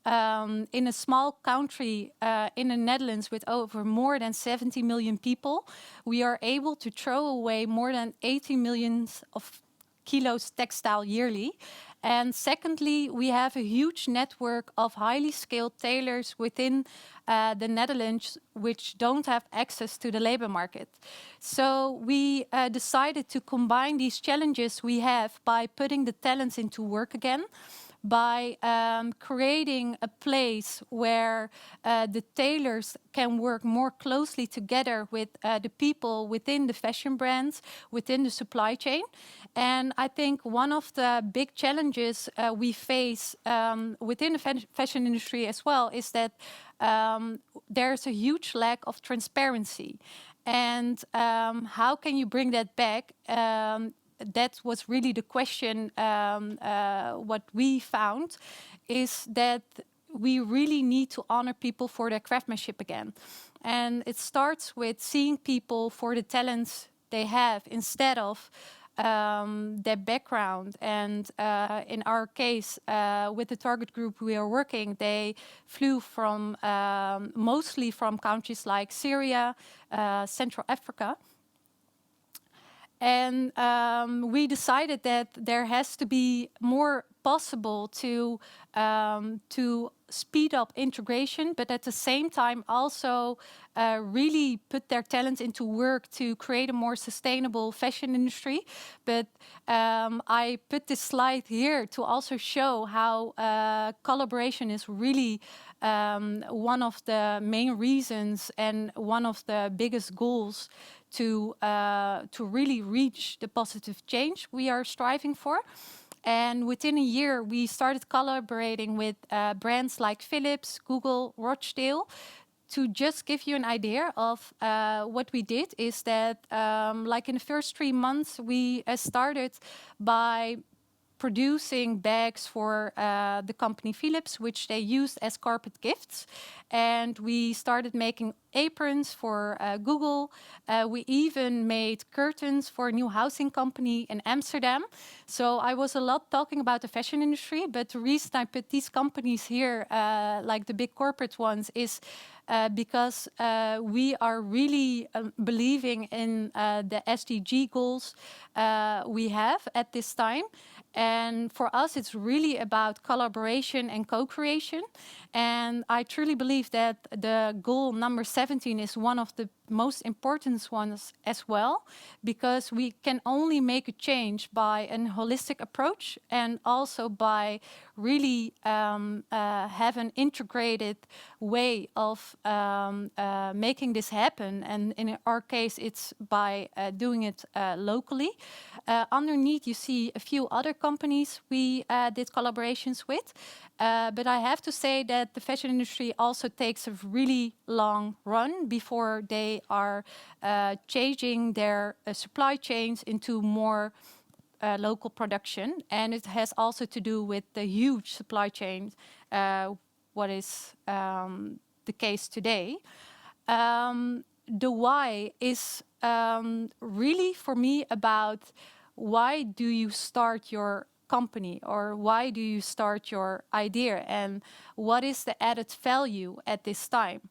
in a small country in the Netherlands with over more than 70 million people, we are able to throw away more than 80 million of kilos textile yearly. And secondly, we have a huge network of highly skilled tailors within the Netherlands which don't have access to the labor market. So we decided to combine these challenges we have by putting the talents into work again, by creating a place where the tailors can work more closely together with the people within the fashion brands, within the supply chain. And I think one of the big challenges we face within the fashion industry as well is that there's a huge lack of transparency. And how can you bring that back? That was really the question. What we found is that we really need to honor people for their craftsmanship again. And it starts with seeing people for the talents they have instead of their background. And in our case, with the target group we are working, they flew from mostly from countries like Syria, Central Africa. And we decided that there has to be more possible to speed up integration, but at the same time also really put their talent into work to create a more sustainable fashion industry. But I put this slide here to also show how collaboration is really one of the main reasons and one of the biggest goals to really reach the positive change we are striving for. And within a year, we started collaborating with brands like Philips, Google, Rochdale. To just give you an idea of what we did is that, like in the first 3 months, we started by producing bags for the company Philips, which they used as carpet gifts. And we started making aprons for Google. We even made curtains for a new housing company in Amsterdam. So I was a lot talking about the fashion industry, but the reason I put these companies here, like the big corporate ones, is because we are really believing in the SDG goals we have at this time. And for us, it's really about collaboration and co-creation. And I truly believe that the goal number 17 is one of the most important ones as well, because we can only make a change by a holistic approach and also by really have an integrated way of making this happen. And in our case, it's by doing it locally. Underneath, you see a few other companies we did collaborations with. But I have to say that the fashion industry also takes a really long run before they are changing their supply chains into more local production. And it has also to do with the huge supply chain, what is the case today. The why is really for me about why do you start your company, or why do you start your idea, and what is the added value at this time.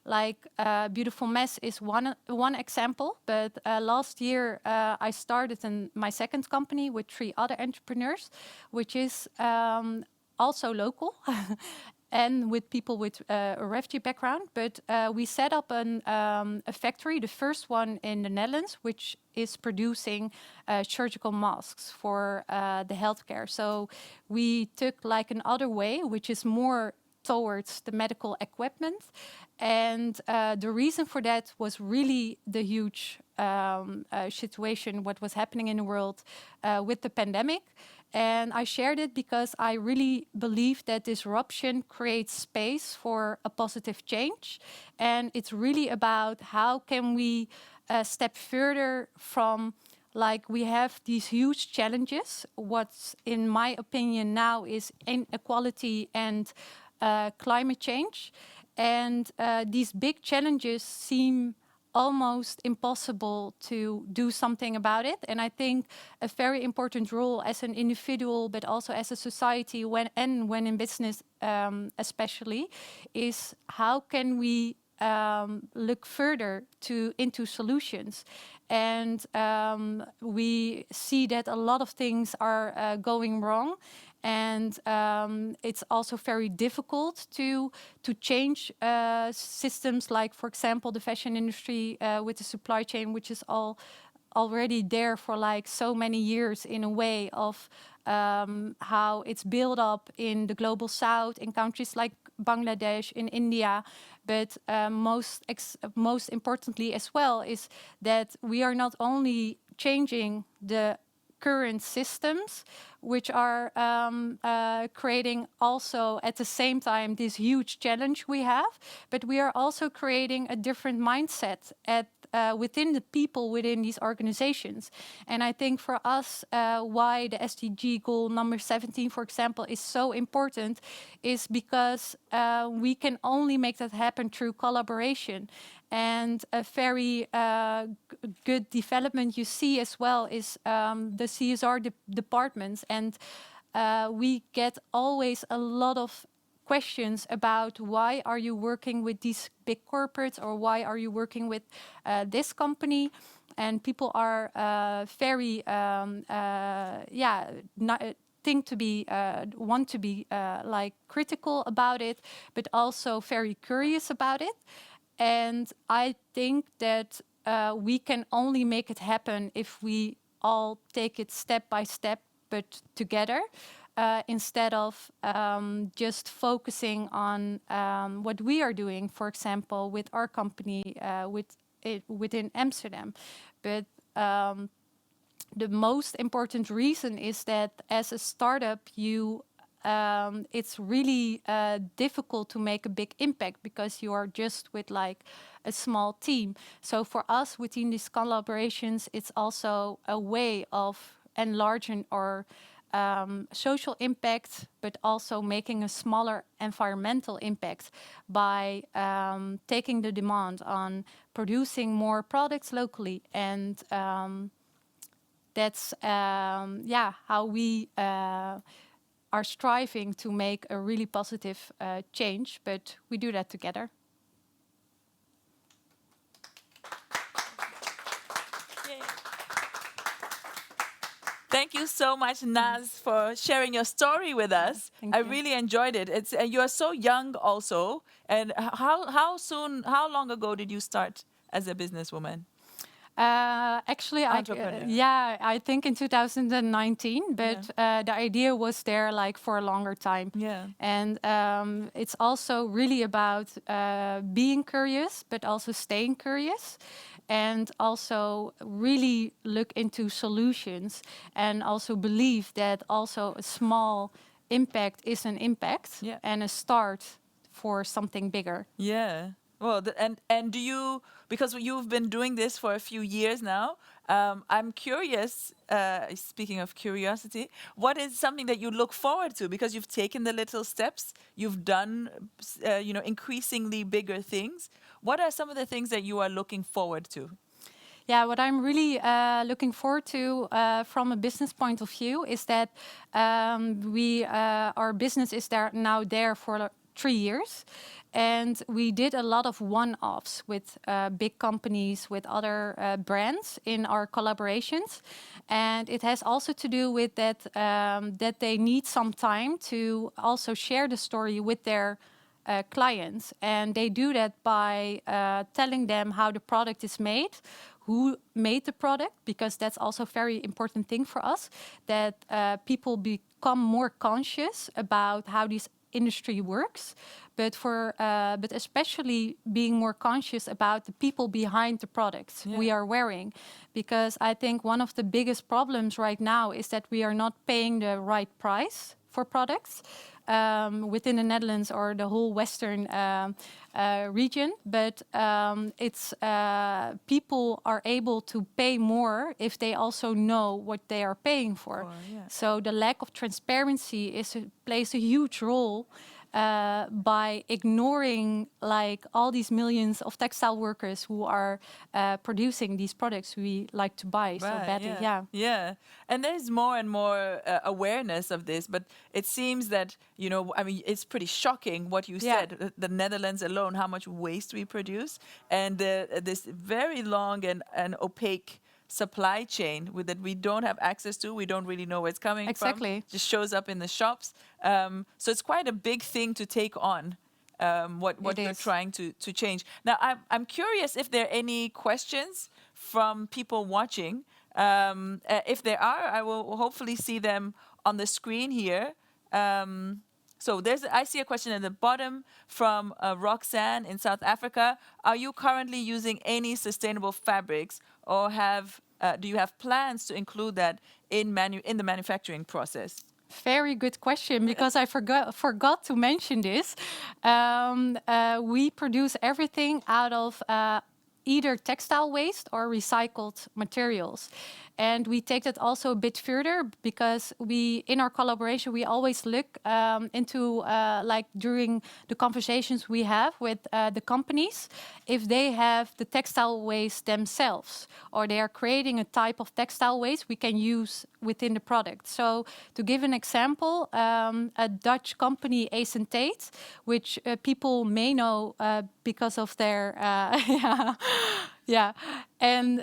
Like Beautiful Mess is one example, but last year I started my second company with 3 other entrepreneurs, which is also local and with people with a refugee background. But we set up a factory, the first one in the Netherlands, which is producing surgical masks for the healthcare. So we took like another way, which is more towards the medical equipment. And the reason for that was really the huge situation, what was happening in the world with the pandemic. And I shared it because I really believe that disruption creates space for a positive change. And it's really about how can we step further from, like, we have these huge challenges. What's in my opinion now is inequality and climate change. And these big challenges seem almost impossible to do something about it. And I think a very important role as an individual, but also as a society, when in business especially, is how can we look further into solutions. And we see that a lot of things are going wrong. And it's also very difficult to change systems, like, for example, the fashion industry with the supply chain, which is already there for like so many years, in a way of how it's built up in the global south, in countries like Bangladesh, in India. But most importantly as well is that we are not only changing the current systems, which are creating also at the same time this huge challenge we have, but we are also creating a different mindset within the people within these organizations. And I think for us, why the SDG goal number 17, for example, is so important, is because we can only make that happen through collaboration. And a very good development you see as well is the CSR departments. And we get always a lot of questions about why are you working with these big corporates, or why are you working with this company. And people are very, want to be like critical about it, but also very curious about it. And I think that we can only make it happen if we all take it step by step, but together, instead of just focusing on what we are doing, for example, with our company within Amsterdam. But the most important reason is that as a startup, it's really difficult to make a big impact because you are just with like a small team. So for us within these collaborations, it's also a way of enlarging our social impact, but also making a smaller environmental impact by taking the demand on producing more products locally. And that's how we are striving to make a really positive change, but we do that together. Thank you so much, Naz, for sharing your story with us. Thank I you. really enjoyed it. You are so young also. And how long ago did you start as a businesswoman? Actually, Entrepreneur. yeah, I think in 2019, but the idea was there like for a longer time. Yeah. And it's also really about being curious, but also staying curious, and also really look into solutions, and also believe that also a small impact is an impact Yeah. and a start for something bigger. Yeah. Well, and do you, because you've been doing this for a few years now, I'm curious, speaking of curiosity, what is something that you look forward to? Because you've taken the little steps, you've done, increasingly bigger things. What are some of the things that you are looking forward to? Yeah, what I'm really looking forward to from a business point of view is that our business is there for 3 years, and we did a lot of one-offs with big companies, with other brands in our collaborations, and it has also to do with that they need some time to also share the story with their clients, and they do that by telling them how the product is made, who made the product, because that's also a very important thing for us, that people become more conscious about how this industry works, but especially being more conscious about the people behind the products we are wearing, because I think one of the biggest problems right now is that we are not paying the right price for products within the Netherlands or the whole Western region. But it's people are able to pay more if they also know what they are paying for. So the lack of transparency plays a huge role by ignoring like all these millions of textile workers who are producing these products we like to buy so badly. Yeah. And there's more and more awareness of this, but it seems that, I mean, it's pretty shocking what you said. The Netherlands alone, how much waste we produce, and this very long and opaque supply chain that we don't have access to. We don't really know where it's coming from. Exactly. Just shows up in the shops. So it's quite a big thing to take on. What you're trying to change. Now, I'm curious if there are any questions from people watching. If there are, I will hopefully see them on the screen here. So I see a question at the bottom from Roxanne in South Africa. Are you currently using any sustainable fabrics, or do you have plans to include that in the manufacturing process? Very good question, because I forgot to mention this. We produce everything out of either textile waste or recycled materials. And we take that also a bit further, because in our collaboration, we always look into, like during the conversations we have with the companies, if they have the textile waste themselves, or they are creating a type of textile waste we can use within the product. So to give an example, a Dutch company, Ace & Tate, which people may know because of their and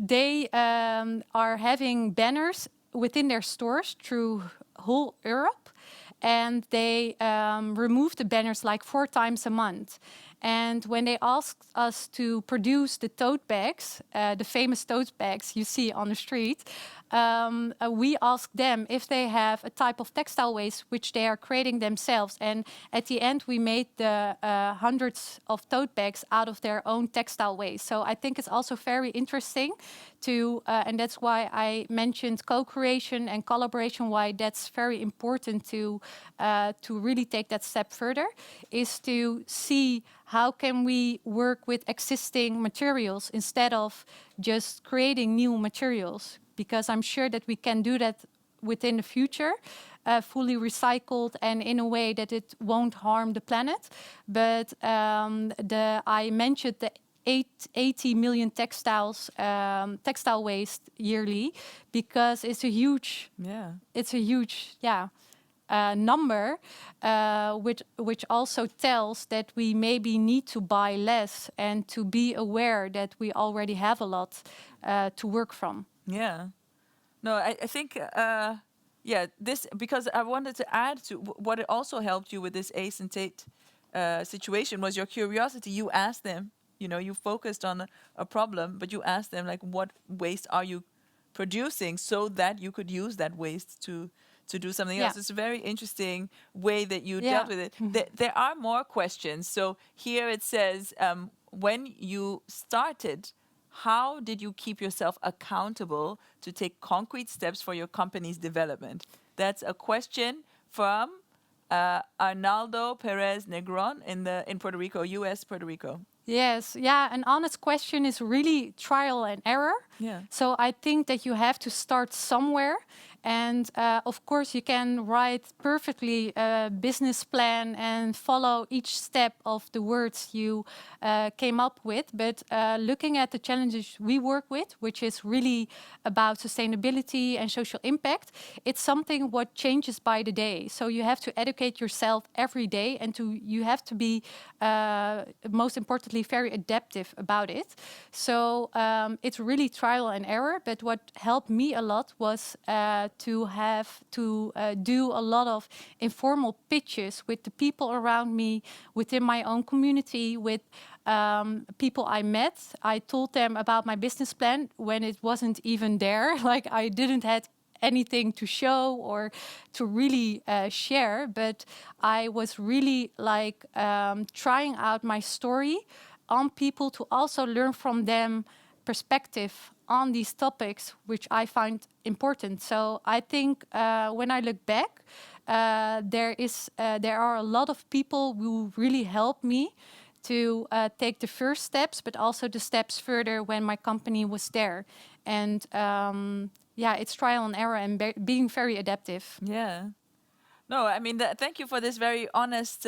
they are having banners within their stores through whole Europe, and they remove the banners like 4 times a month. And when they asked us to produce the tote bags, the famous tote bags you see on the street, we asked them if they have a type of textile waste which they are creating themselves. And at the end, we made the hundreds of tote bags out of their own textile waste. So I think it's also very interesting to, and that's why I mentioned co-creation and collaboration, why that's very important to really take that step further, is to see how can we work with existing materials instead of just creating new materials, because I'm sure that we can do that within the future, fully recycled and in a way that it won't harm the planet. But I mentioned the 80 million textile waste yearly, because it's a huge number, which also tells that we maybe need to buy less and to be aware that we already have a lot to work from. Yeah. No, I think, this, because I wanted to add to what it also helped you with this Ace and Tate situation was your curiosity. You asked them You know, you focused on a problem, but you asked them like, what waste are you producing, so that you could use that waste to do something Yeah. else. It's a very interesting way that you Yeah. dealt with it. There are more questions. So here it says, when you started, how did you keep yourself accountable to take concrete steps for your company's development? That's a question from Arnaldo Perez Negron in Puerto Rico, U.S. Puerto Rico. Yes, yeah, an honest question is really trial and error. Yeah. So I think that you have to start somewhere. And of course, you can write perfectly a business plan and follow each step of the words you came up with. But looking at the challenges we work with, which is really about sustainability and social impact, it's something what changes by the day. So you have to educate yourself every day, and you have to be most importantly very adaptive about it. So it's really trial and error. But what helped me a lot was to have to do a lot of informal pitches with the people around me, within my own community, with people I met. I told them about my business plan when it wasn't even there. Like I didn't have anything to show or to really share, but I was really like trying out my story on people to also learn from them perspective on these topics, which I find important. So I think when I look back, there are a lot of people who really helped me to take the first steps, but also the steps further when my company was there. And yeah, it's trial and error and being very adaptive. Yeah. No, I mean, thank you for this very honest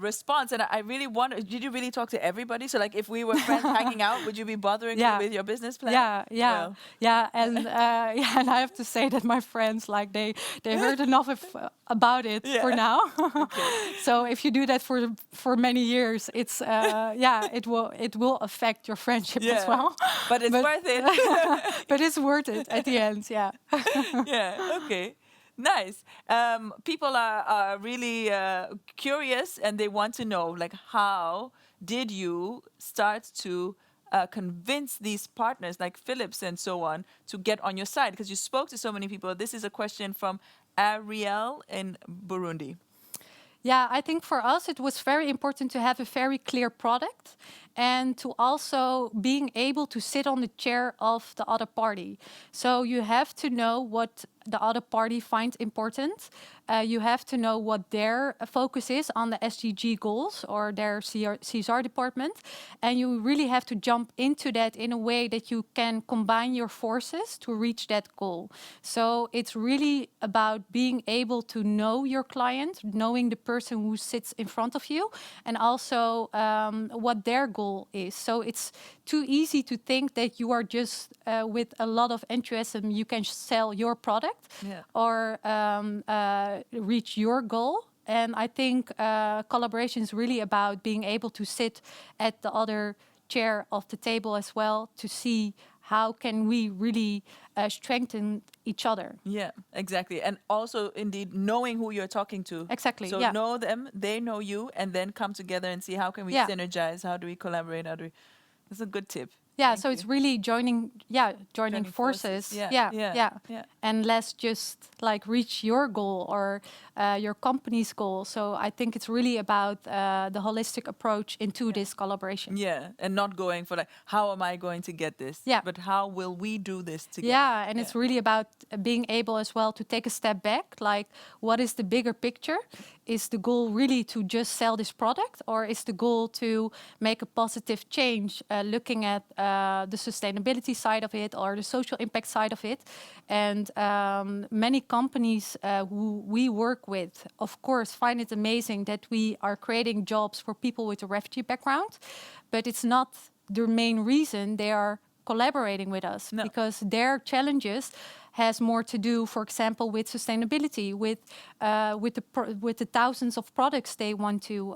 response. And I really wonder, did you really talk to everybody? So, like, if we were friends hanging out, would you be bothering me with your business plan? Well. Yeah, and yeah, and I have to say that my friends, like, they heard enough about it for now. So if you do that for many years, it's yeah, it will affect your friendship as well. But it's worth it. But it's worth it at the end. Yeah. Yeah. Okay. Nice. People are really curious, and they want to know, like, how did you start to convince these partners like Philips and so on to get on your side? Because you spoke to so many people. This is a question from Ariel in Burundi. Yeah, I think for us it was very important to have a very clear product and to also being able to sit on the chair of the other party. So you have to know what the other party finds important. You have to know what their focus is on the SDG goals or their CSR department. And you really have to jump into that in a way that you can combine your forces to reach that goal. So it's really about being able to know your client, knowing the person who sits in front of you, and also what their goal is. So it's too easy to think that you are just with a lot of enthusiasm, you can sell your product or reach your goal. And I think collaboration is really about being able to sit at the other chair of the table as well to see how can we really strengthen each other. Yeah, exactly. And also, indeed, knowing who you're talking to. Exactly, So yeah. know them, they know you, and then come together and see how can we synergize, how do we collaborate, how do we... That's a good tip. Yeah, Thank so you. it's really joining forces. Yeah. And less just like reach your goal or your company's goal. So I think it's really about the holistic approach into this collaboration. Yeah, and not going for like, how am I going to get this? Yeah. But how will we do this together? Yeah, and it's really about being able as well to take a step back. Like, what is the bigger picture? Is the goal really to just sell this product, or is the goal to make a positive change, looking at the sustainability side of it or the social impact side of it? And many companies who we work with, of course, find it amazing that we are creating jobs for people with a refugee background, but it's not the main reason they are collaborating with us, because their challenges has more to do, for example, with sustainability, with the thousands of products they want to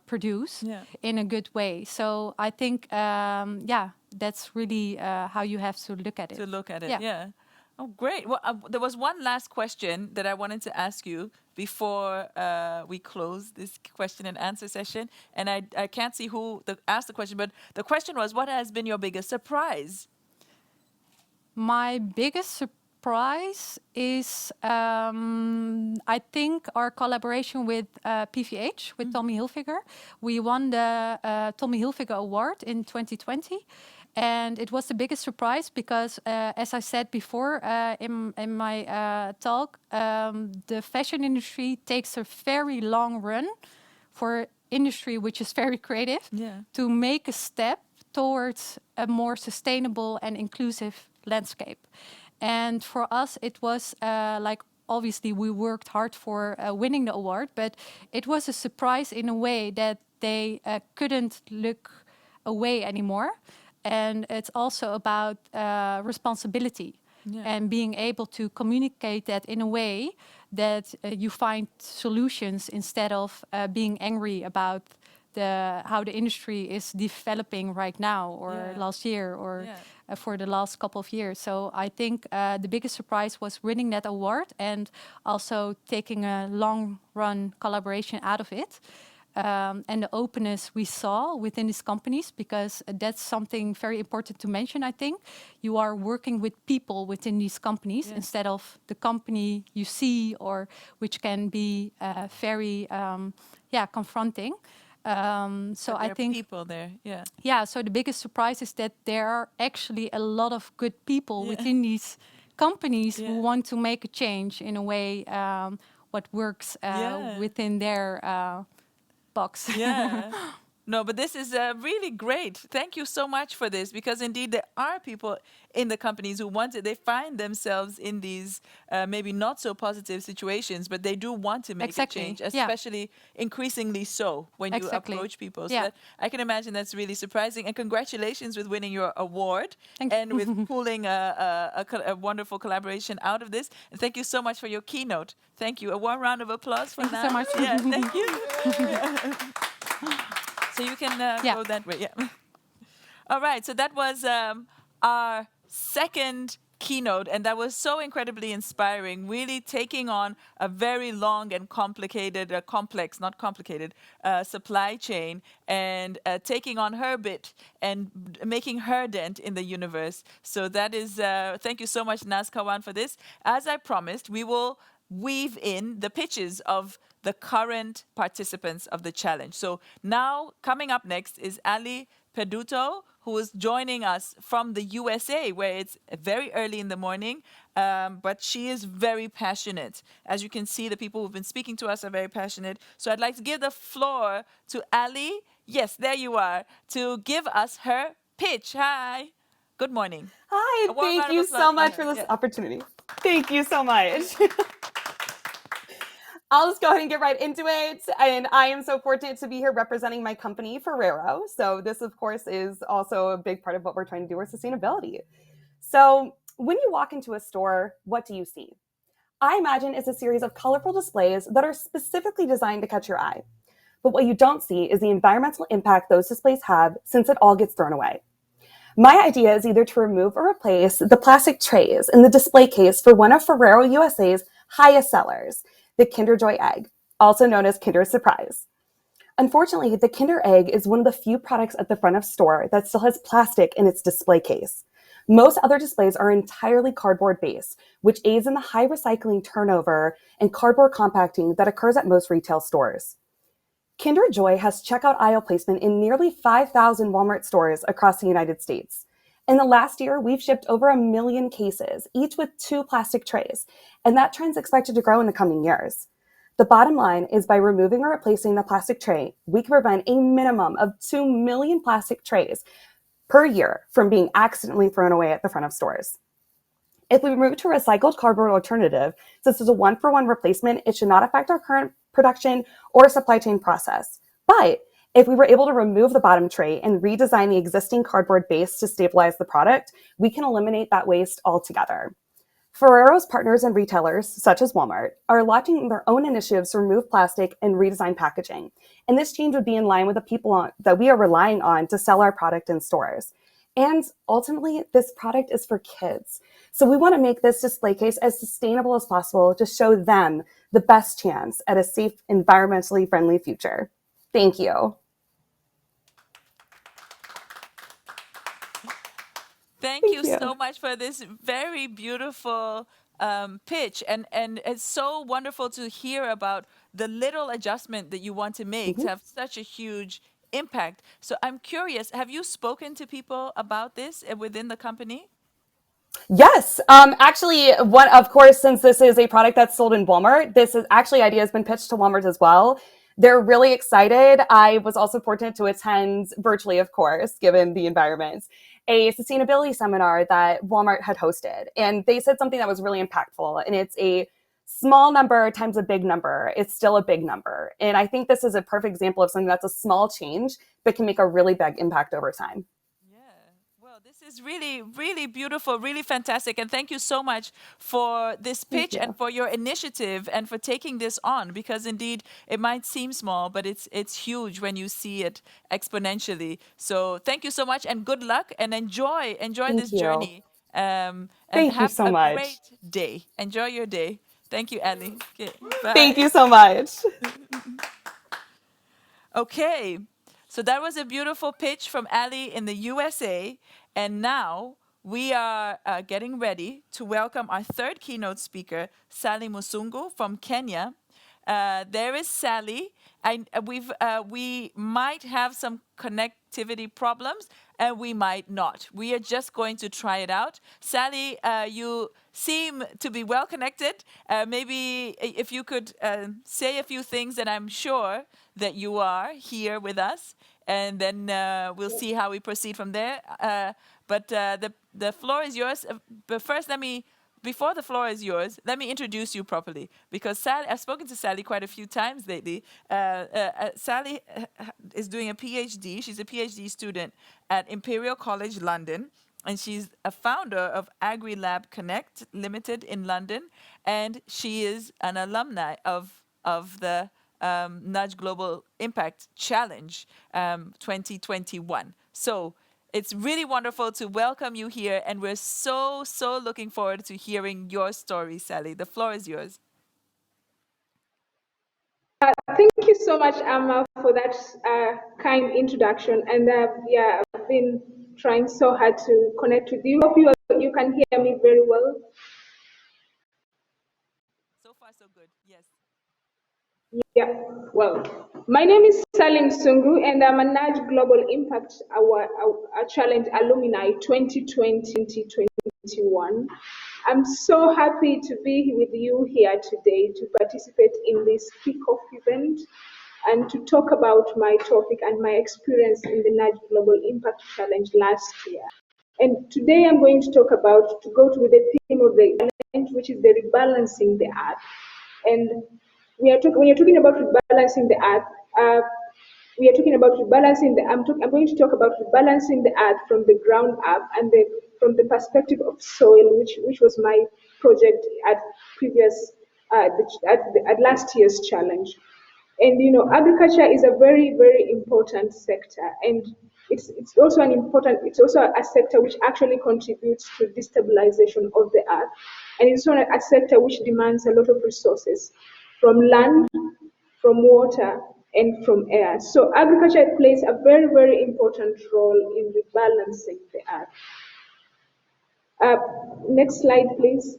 produce in a good way. So I think, that's really how you have to look at it. To look at it, yeah. Oh, great. Well, there was one last question that I wanted to ask you before we close this question and answer session. And I can't see who asked the question, but the question was, what has been your biggest surprise? My biggest surprise is, I think, our collaboration with PVH, with Tommy Hilfiger. We won the Tommy Hilfiger Award in 2020. And it was the biggest surprise because, as I said before in my talk, the fashion industry takes a very long run for industry which is very creative Yeah. to make a step towards a more sustainable and inclusive landscape. And for us, it was like, obviously we worked hard for winning the award, but it was a surprise in a way that they couldn't look away anymore. And it's also about responsibility. Yeah. And being able to communicate that in a way that you find solutions instead of being angry about how the industry is developing right now or Yeah. last year or Yeah. for the last couple of years. So I think the biggest surprise was winning that award and also taking a long run collaboration out of it. And the openness we saw within these companies, because that's something very important to mention, I think. You are working with people within these companies instead of the company you see, or which can be very confronting. So But I there are think people there. Yeah. yeah, so the biggest surprise is that there are actually a lot of good people within these companies who want to make a change in a way what works within their box. Yeah. No, but this is really great. Thank you so much for this, because indeed there are people in the companies who want it. They find themselves in these maybe not so positive situations, but they do want to make Exactly, a change, yeah. especially increasingly so when you Exactly, approach people. So yeah. that, I can imagine that's really surprising. And congratulations with winning your award Thank you. and with pulling a wonderful collaboration out of this. And thank you so much for your keynote. Thank you. A warm round of applause for Thank you so Nas. much. Yeah, thank you. So you can go that way, yeah. All right, so that was our second keynote, and that was so incredibly inspiring, really taking on a very long and complicated, complex, not complicated, supply chain, and taking on her bit and making her dent in the universe. So that is, thank you so much, Naz Kawan, for this. As I promised, we will weave in the pitches of the current participants of the challenge. So now, coming up next is Ali Peduto, who is joining us from the USA, where it's very early in the morning, but she is very passionate. As you can see, the people who've been speaking to us are very passionate. So I'd like to give the floor to Ali. Yes, there you are, to give us her pitch. Hi. Good morning. Hi, A warm thank round of you applause so for much her. for this Yeah. opportunity. Thank you so much. I'll just go ahead and get right into it. And I am so fortunate to be here representing my company, Ferrero. So this, of course, is also a big part of what we're trying to do with sustainability. So when you walk into a store, what do you see? I imagine it's a series of colorful displays that are specifically designed to catch your eye. But what you don't see is the environmental impact those displays have, since it all gets thrown away. My idea is either to remove or replace the plastic trays in the display case for one of Ferrero USA's highest sellers, the Kinder Joy egg, also known as Kinder Surprise. Unfortunately, the Kinder egg is one of the few products at the front of store that still has plastic in its display case. Most other displays are entirely cardboard based, which aids in the high recycling turnover and cardboard compacting that occurs at most retail stores. Kinder Joy has checkout aisle placement in nearly 5,000 Walmart stores across the United States. In the last year, we've shipped over 1 million cases, each with 2 plastic trays, and that trend is expected to grow in the coming years. The bottom line is by removing or replacing the plastic tray, we can prevent a minimum of 2 million plastic trays per year from being accidentally thrown away at the front of stores. If we move to a recycled cardboard alternative, since it's a one-for-one replacement, it should not affect our current production or supply chain process. But if we were able to remove the bottom tray and redesign the existing cardboard base to stabilize the product, we can eliminate that waste altogether. Ferrero's partners and retailers, such as Walmart, are launching their own initiatives to remove plastic and redesign packaging. And this change would be in line with the people that we are relying on to sell our product in stores. And ultimately, this product is for kids. So we want to make this display case as sustainable as possible to show them the best chance at a safe, environmentally friendly future. Thank you. Thank you you. so much for this very beautiful pitch, and it's so wonderful to hear about the little adjustment that you want to make to have such a huge impact. So I'm curious, have you spoken to people about this within the company? Yes, actually, of course, since this is a product that's sold in Walmart, this is actually idea has been pitched to Walmart as well. They're really excited. I was also fortunate to attend virtually, of course, given the environment, a sustainability seminar that Walmart had hosted. And they said something that was really impactful. And it's a small number times a big number. It's still a big number. And I think this is a perfect example of something that's a small change, but can make a really big impact over time. Well, this is really, really beautiful, really fantastic. And thank you so much for this pitch and for your initiative and for taking this on, because indeed it might seem small, but it's huge when you see it exponentially. So thank you so much and good luck and enjoy Thank this you. journey. And Thank you have so a much. great day. Enjoy your day. Thank you, Ellie. Okay, bye. Thank you so much. Okay, so that was a beautiful pitch from Ali in the USA. And now we are getting ready to welcome our third keynote speaker, Sally Musungu from Kenya. There is Sally. We might have some connectivity problems, and we might not. We are just going to try it out. Sally, you seem to be well connected. Maybe if you could say a few things, and I'm sure that you are here with us, and then we'll see how we proceed from there. But the floor is yours. But first, before the floor is yours, let me introduce you properly, because Sally, I've spoken to Sally quite a few times lately. Sally is doing a PhD. She's a PhD student at Imperial College London, and she's a founder of AgriLab Connect Limited in London, and she is an alumni of the Nudge Global Impact Challenge 2021. So it's really wonderful to welcome you here, and we're so looking forward to hearing your story, Sally. The floor is yours. Thank you so much, Amma, for that kind introduction. And yeah, I've been trying so hard to connect with you. Hope you can hear me very well. So far, so good. Yes. Yeah, well, my name is Salim Sungu, and I'm a Nudge Global Impact Challenge Alumni 2020-2021. I'm so happy to be with you here today to participate in this kickoff event and to talk about my topic and my experience in the Nudge Global Impact Challenge last year. And today I'm going to talk about, to go to the theme of the event, which is the rebalancing the earth. And when you're talking about rebalancing the earth, we are talking about rebalancing I'm going to talk about rebalancing the earth from the ground up and from the perspective of soil, which was my project at previous at last year's challenge. And agriculture is a very, very important sector, and it's also a sector which actually contributes to destabilization of the earth, and it's also a sector which demands a lot of resources from land, from water, and from air. So agriculture plays a very, very important role in rebalancing the earth. Next slide, please.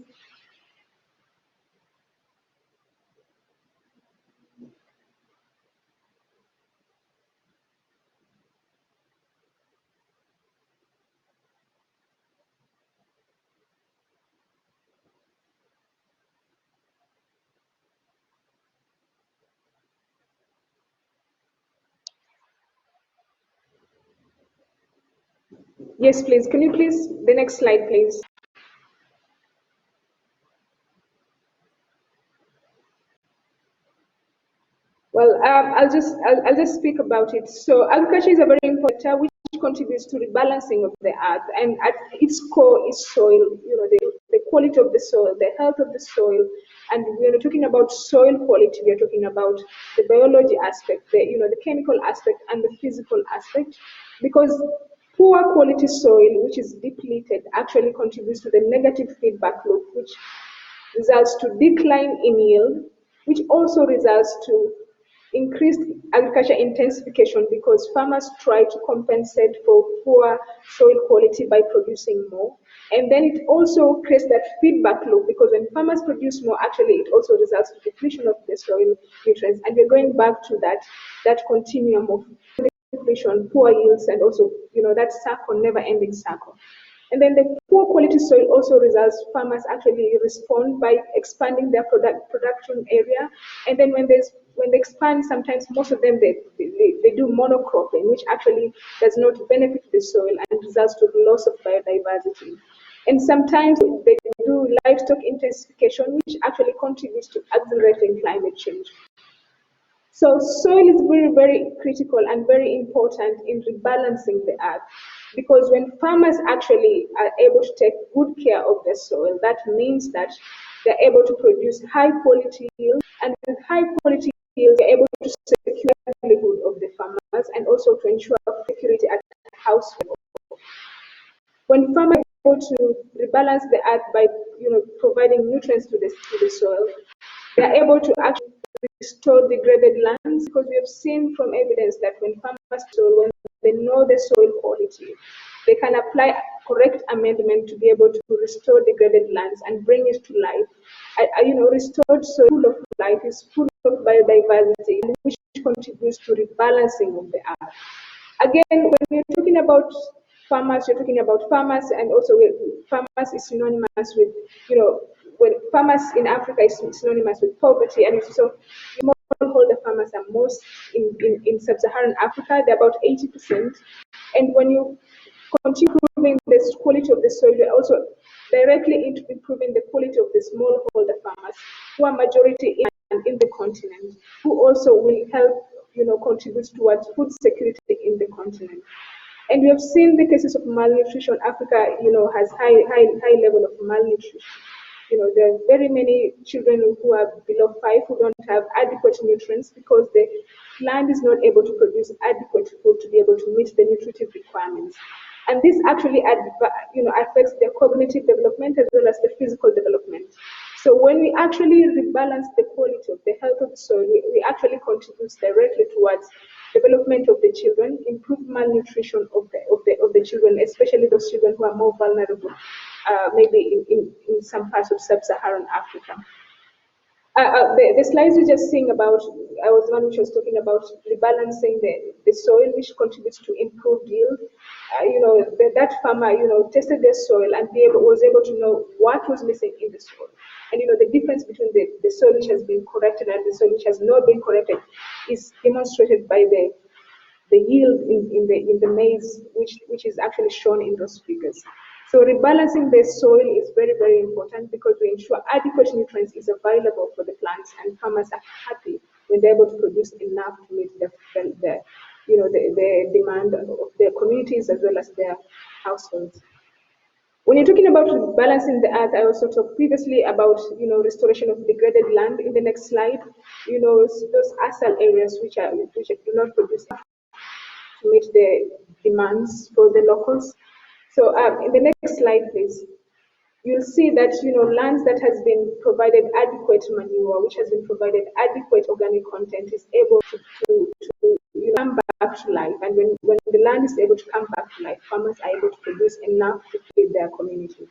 Yes, please. Can you please, the next slide, please? Well, I'll just speak about it. So agriculture is a very important sector which contributes to rebalancing of the earth, and at its core is soil. The quality of the soil, the health of the soil, and we are talking about soil quality. We are talking about the biology aspect, the chemical aspect, and the physical aspect, because Poor quality soil, which is depleted, actually contributes to the negative feedback loop, which results to decline in yield, which also results to increased agriculture intensification because farmers try to compensate for poor soil quality by producing more. And then it also creates that feedback loop because when farmers produce more, actually it also results in depletion of the soil nutrients. And we're going back to that continuum of depletion, poor yields, and also, that circle, never-ending circle. And then the poor quality soil also results farmers actually respond by expanding their production area. And then when they expand, sometimes most of them they do monocropping, which actually does not benefit the soil and results to loss of biodiversity. And sometimes they do livestock intensification, which actually contributes to accelerating climate change. So soil is very, very critical and very important in rebalancing the earth because when farmers actually are able to take good care of the soil, that means that they're able to produce high quality yield, and with high quality yield, they're able to secure the livelihood of the farmers and also to ensure security at house level. When farmers are able to rebalance the earth by providing nutrients to the soil, they are able to actually restore degraded lands because we have seen from evidence that when farmers when they know the soil quality, they can apply correct amendment to be able to restore degraded lands and bring it to life. Restored soil full of life is full of biodiversity, which contributes to rebalancing of the earth. Again, when we're talking about farmers, you're talking about farmers, and also farmers is synonymous with, when farmers in Africa is synonymous with poverty, and so smallholder farmers are most in sub-Saharan Africa, they're about 80%. And when you continue improving the quality of the soil, you're also directly improving the quality of the smallholder farmers, who are majority in the continent, who also will help, contribute towards food security in the continent. And we have seen the cases of malnutrition. Africa, has high level of malnutrition. There are very many children who are below 5 who don't have adequate nutrients because the land is not able to produce adequate food to be able to meet the nutritive requirements. And this actually, affects their cognitive development as well as the physical development. So when we actually rebalance the quality of the health of the soil, we actually contribute directly towards development of the children, improve malnutrition of the children, especially those children who are more vulnerable, maybe in some parts of sub-Saharan Africa. The slides we just seeing about, I was the one which was talking about rebalancing the soil, which contributes to improved yield. That farmer, tested their soil and was able to know what was missing in the soil. And the difference between the soil which has been corrected and the soil which has not been corrected is demonstrated by the yield in the maize, which is actually shown in those figures. So rebalancing the soil is very, very important because we ensure adequate nutrients is available for the plants, and farmers are happy when they're able to produce enough to meet the demand of their communities as well as their households. When you're talking about balancing the earth, I also talked previously about restoration of degraded land. In the next slide, those ASAL areas which do not produce to meet the demands for the locals. So in the next slide, please, you'll see that lands that has been provided adequate manure, which has been provided adequate organic content, is able to come back to life. And when the land is able to come back to life, farmers are able to produce enough to feed their community.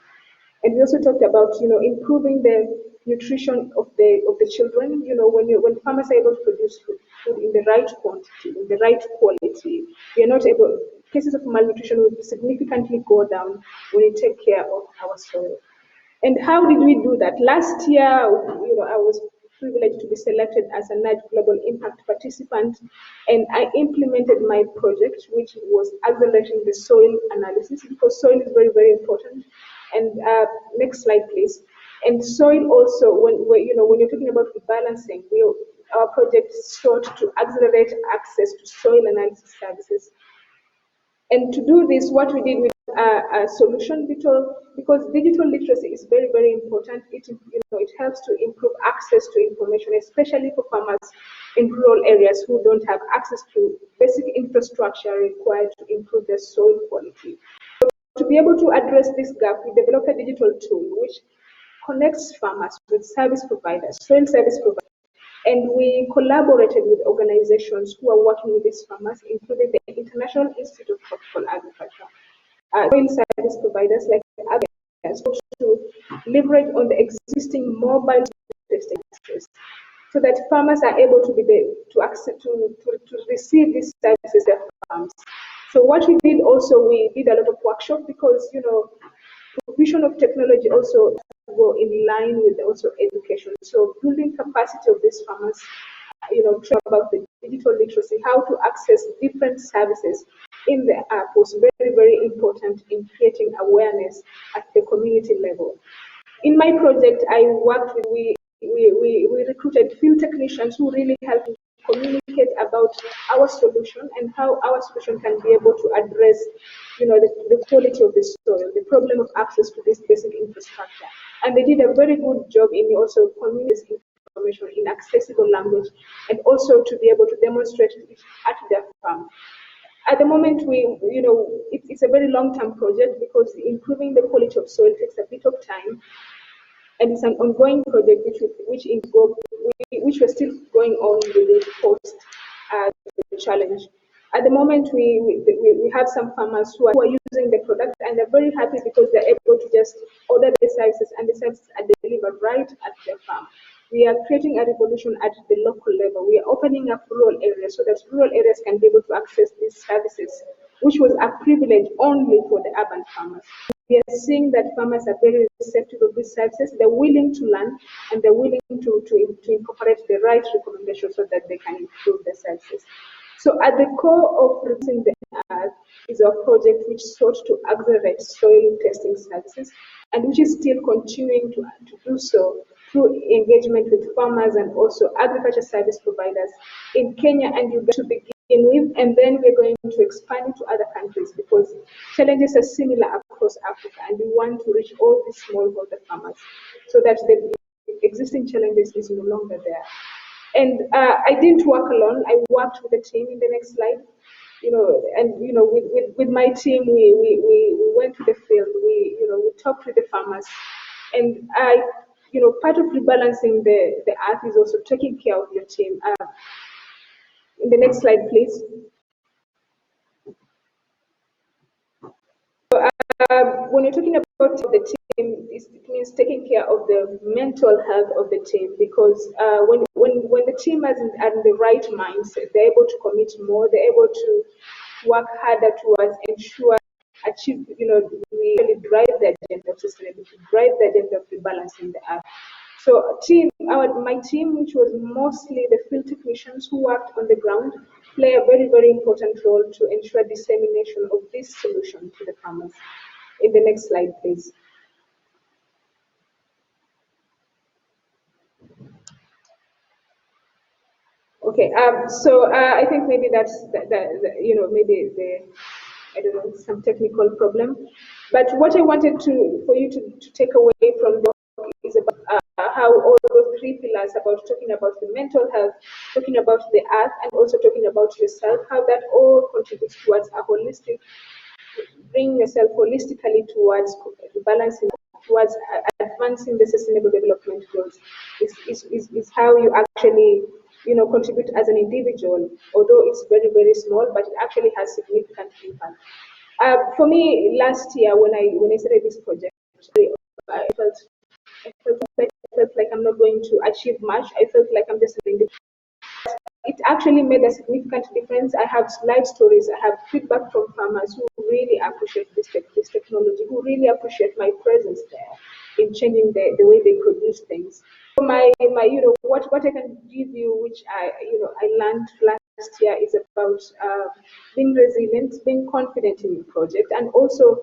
And we also talked about improving the nutrition of the children. When farmers are able to produce food in the right quantity, in the right quality, we are not able. Cases of malnutrition will significantly go down when we take care of our soil. And how did we do that? Last year, I was privileged to be selected as a NAD Global Impact participant, and I implemented my project, which was accelerating the soil analysis, because soil is very, very important. And next slide, please. And soil also, when you're talking about rebalancing, our project sought to accelerate access to soil analysis services. And to do this, what we did with a solution, because digital literacy is very, very important. It helps to improve access to information, especially for farmers in rural areas who don't have access to basic infrastructure required to improve their soil quality. To be able to address this gap, we developed a digital tool which connects farmers with service providers, soil service providers, and we collaborated with organizations who are working with these farmers, including the International Institute of Tropical Agriculture, soil service providers like others, to leverage on the existing mobile testing centers, so that farmers are able to be there to access to receive these services at farms. So what we did also, we did a lot of workshop because provision of technology also go in line with also education. So building capacity of these farmers, train about the digital literacy, how to access different services in the app was very, very important in creating awareness at the community level. In my project, I worked with, we recruited field technicians who really helped communicate about our solution and how our solution can be able to address, the quality of the soil, the problem of access to this basic infrastructure. And they did a very good job in also communicating information in accessible language and also to be able to demonstrate it at their farm. At the moment, it's a very long-term project because improving the quality of soil takes a bit of time, and it's an ongoing project which we're still going on with the post challenge. At the moment, we have some farmers who are using the product and they're very happy because they're able to just order the services and the services are delivered right at their farm. We are creating a revolution at the local level. We are opening up rural areas so that rural areas can be able to access these services, which was a privilege only for the urban farmers. We are seeing that farmers are very receptive of these services. They're willing to learn and they're willing to incorporate the right recommendations so that they can improve the services. So at the core of Rooting the Earth is a project which sought to accelerate soil testing services and which is still continuing to do so through engagement with farmers and also agriculture service providers in Kenya and Uganda to begin with, and then we're going to expand to other countries because challenges are similar across Africa and we want to reach all these smallholder farmers so that the existing challenges is no longer there. And I didn't work alone. I worked with a team in the next slide, with my team, we went to the field, we talked with the farmers. And part of rebalancing the earth is also taking care of your team. In the next slide, please. When you're talking about the team, it means taking care of the mental health of the team because when the team is in the right mindset, they're able to commit more, they're able to work harder towards achieve, we really drive the agenda of sustainability, drive the agenda of rebalancing the earth. So my team, which was mostly the field technicians who worked on the ground, play a very, very important role to ensure dissemination of this solution to the farmers. In the next slide, please. Okay, I think maybe that's maybe I don't know, some technical problem. But what I wanted for you to take away from the talk is about how all those three pillars about talking about the mental health, talking about the earth, and also talking about yourself, how that all contributes towards a holistic, bring yourself holistically towards balancing, towards advancing the sustainable development goals is how you actually contribute as an individual, although it's very, very small, but it actually has significant impact. For me, last year when I started this project, I felt like I'm not going to achieve much. I felt like I'm just an individual. It actually made a significant difference. I have live stories. I have feedback from farmers who really appreciate this technology, who really appreciate my presence there in changing the way they produce things. So my what I can give you, which I learned last year, is about being resilient, being confident in your project, and also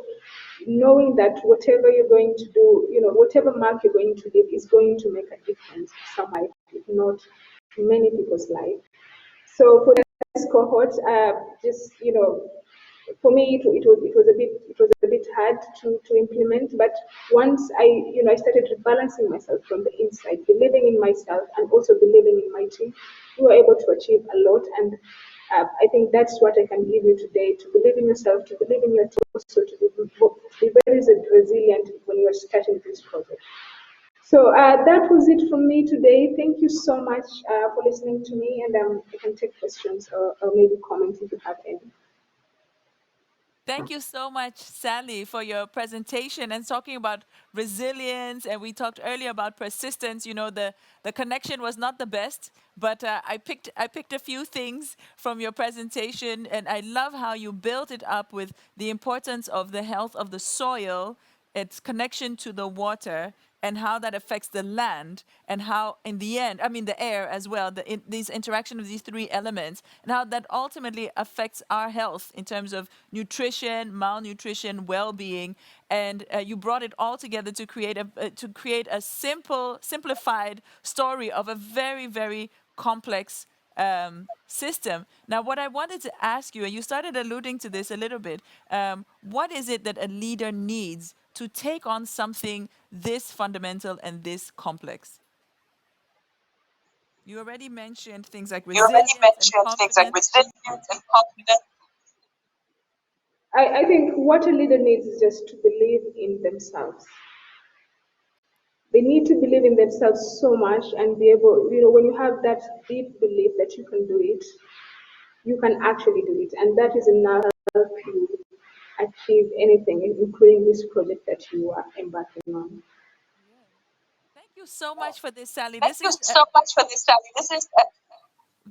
knowing that whatever you're going to do, whatever mark you're going to leave is going to make a difference in some life, if not many people's life. So for this cohort, for me it was a bit hard to implement. But once I started rebalancing myself from the inside, believing in myself and also believing in my team, you are able to achieve a lot. And I think that's what I can give you today: to believe in yourself, to believe in your tools, so to be very resilient when you're starting this project. So that was it from me today. Thank you so much for listening to me, and I can take questions or maybe comments if you have any. Thank you so much, Sally, for your presentation and talking about resilience. And we talked earlier about persistence. You know, the connection was not the best, but I picked a few things from your presentation, and I love how you built it up with the importance of the health of the soil, its connection to the water, and how that affects the land, and how in the end, I mean the air as well, these interaction of these three elements, and how that ultimately affects our health in terms of nutrition, malnutrition, well-being. And you brought it all together to create a simplified story of a very, very complex system. Now, what I wanted to ask you, and you started alluding to this a little bit, what is it that a leader needs to take on something this fundamental and this complex? You already mentioned things like You already resilience and mentioned things like confidence. resilience and confidence. I think what a leader needs is just to believe in themselves. They need to believe in themselves so much and be able, when you have that deep belief that you can do it, you can actually do it. And that is enough to help you achieve anything, including this project that you are embarking on. Thank you so much for this, Sally. Thank This you is so much for this, Sally. This is a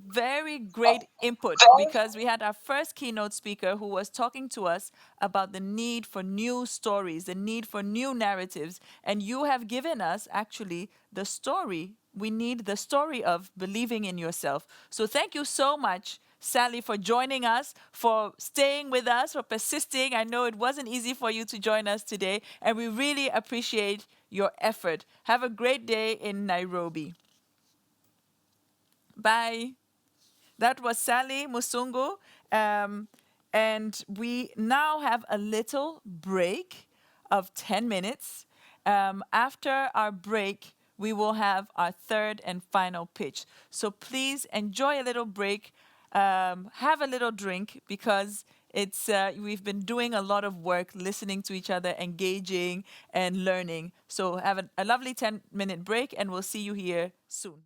very great input, very because we had our first keynote speaker who was talking to us about the need for new stories, the need for new narratives. And you have given us actually the story. We need the story of believing in yourself. So thank you so much, Sally, for joining us, for staying with us, for persisting. I know it wasn't easy for you to join us today, and we really appreciate your effort. Have a great day in Nairobi. Bye. That was Sally Musungu. And we now have a little break of 10 minutes. After our break, we will have our third and final pitch. So please enjoy a little break, have a little drink, because we've been doing a lot of work, listening to each other, engaging and learning. So have a lovely 10-minute break, and we'll see you here soon.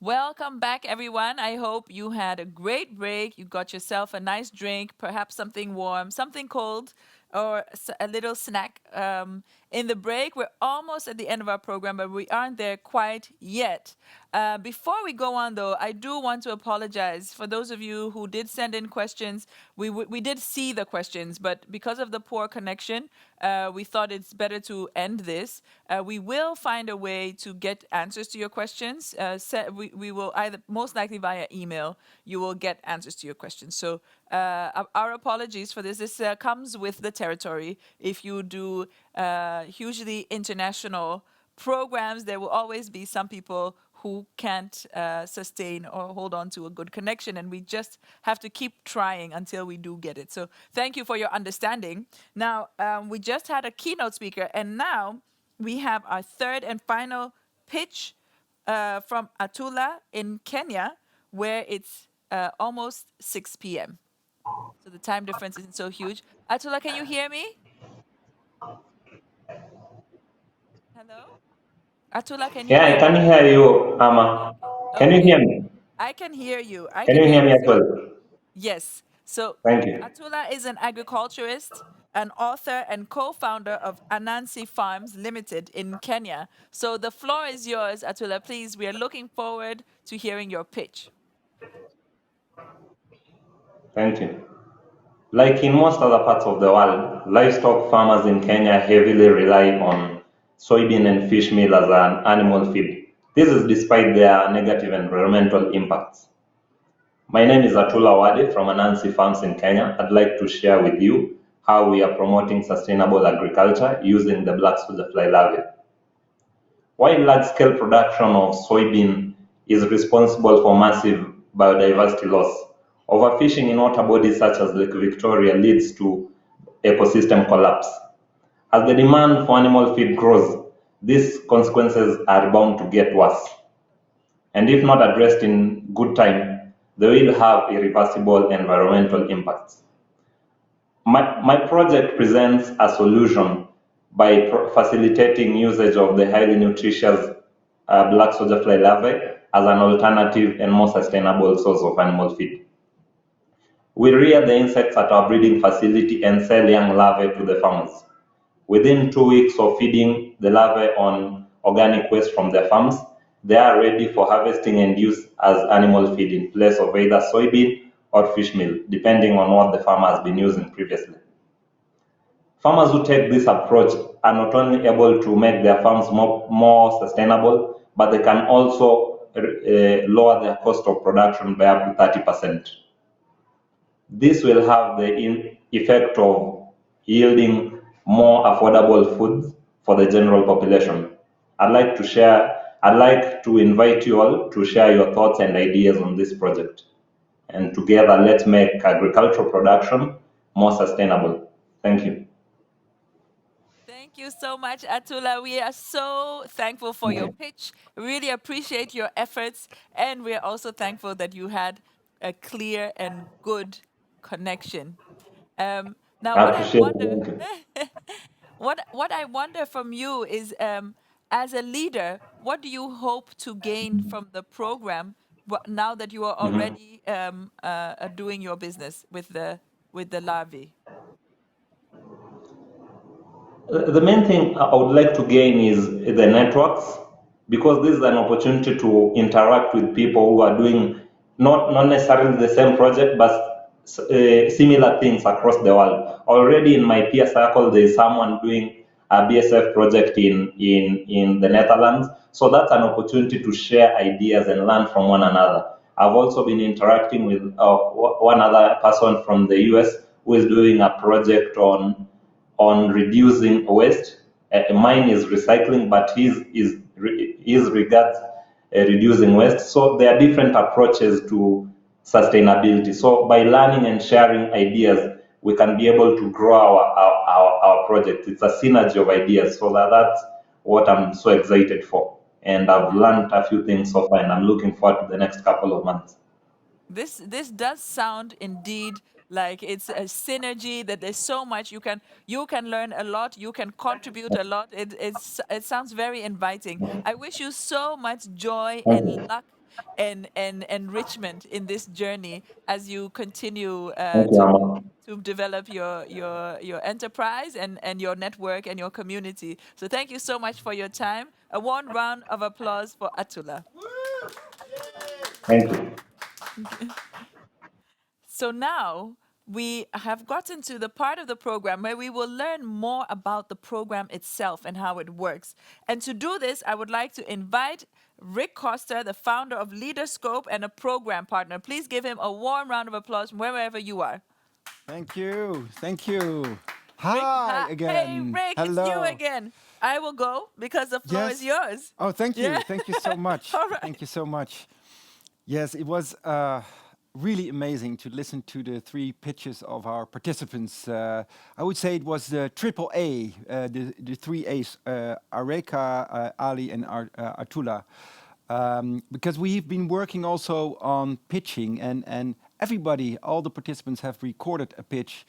Welcome back, everyone. I hope you had a great break. You got yourself a nice drink, perhaps something warm, something cold, or a little snack in the break. We're almost at the end of our program, but we aren't there quite yet. Before we go on, though, I do want to apologize for those of you who did send in questions. We did see the questions, but because of the poor connection, we thought it's better to end this. We will find a way to get answers to your questions. We will either, most likely via email, you will get answers to your questions. So our apologies for this. This comes with the territory. If you do hugely international programs, there will always be some people who can't sustain or hold on to a good connection, and we just have to keep trying until we do get it. So thank you for your understanding. Now, we just had a keynote speaker, and now we have our third and final pitch from Atula in Kenya, where it's almost 6 p.m. So the time difference isn't so huge. Atula, can you hear me? Hello? Atula, can you Yeah, I hear me? can hear you, Ama. Okay. Can you hear Okay. me? I can hear you. I Can can you hear hear you. me as So, well? yes. So, Thank you. Atula is an agriculturist, an author, and co-founder of Anansi Farms Limited in Kenya. So, the floor is yours, Atula. Please, we are looking forward to hearing your pitch. Thank you. Like in most other parts of the world, livestock farmers in Kenya heavily rely on soybean and fish meal as an animal feed. This is despite their negative environmental impacts. My name is Atula Wade from Anansi Farms in Kenya. I'd like to share with you how we are promoting sustainable agriculture using the black soldier fly larvae. While large-scale production of soybean is responsible for massive biodiversity loss, overfishing in water bodies such as Lake Victoria leads to ecosystem collapse. As the demand for animal feed grows, these consequences are bound to get worse. And if not addressed in good time, they will have irreversible environmental impacts. My project presents a solution by facilitating usage of the highly nutritious black soldier fly larvae as an alternative and more sustainable source of animal feed. We rear the insects at our breeding facility and sell young larvae to the farmers. Within 2 weeks of feeding the larvae on organic waste from their farms, they are ready for harvesting and use as animal feed in place of either soybean or fish meal, depending on what the farmer has been using previously. Farmers who take this approach are not only able to make their farms more sustainable, but they can also lower their cost of production by up to 30%. This will have the effect of yielding more affordable food for the general population. I'd like to invite you all to share your thoughts and ideas on this project. And together, let's make agricultural production more sustainable. Thank you. Thank you so much, Atula. We are so thankful for your pitch. Really appreciate your efforts. And we're also thankful that you had a clear and good connection. Now, I what I appreciate wonder, it. Thank you. what I wonder from you is, as a leader, what do you hope to gain from the program now that you are already doing your business with the larvae? The main thing I would like to gain is the networks, because this is an opportunity to interact with people who are doing not necessarily the same project, but similar things across the world. Already in my peer circle, there is someone doing a BSF project in the Netherlands. So that's an opportunity to share ideas and learn from one another. I've also been interacting with one other person from the US who is doing a project on reducing waste. Mine is recycling, but his regards reducing waste. So there are different approaches to sustainability. So by learning and sharing ideas, we can be able to grow our project. It's a synergy of ideas. So that's what I'm so excited for. And I've learned a few things so far, and I'm looking forward to the next couple of months. This does sound indeed like it's a synergy, that there's so much you can learn a lot, you can contribute a lot. It sounds very inviting. I wish you so much joy Thank and you. luck and enrichment in this journey as you continue Thank you, Amma. to develop your enterprise and your network and your community. So thank you so much for your time. A warm round of applause for Atula. Thank you. So now we have gotten to the part of the program where we will learn more about the program itself and how it works. And to do this, I would like to invite Rick Costa, the founder of Leaderscope and a program partner. Please give him a warm round of applause from wherever you are. Thank you. Thank you. Rick, Hi hi. Hey, again. Rick, it's you Hello. again. I will go because the floor is Yes. yours. Oh, thank you. Yeah. Thank you so much. All right. Thank you so much. Yes, it was really amazing to listen to the three pitches of our participants. I would say it was the triple A, the three A's, Areka, Ali, and Atula. Because we've been working also on pitching, and everybody, all the participants have recorded a pitch.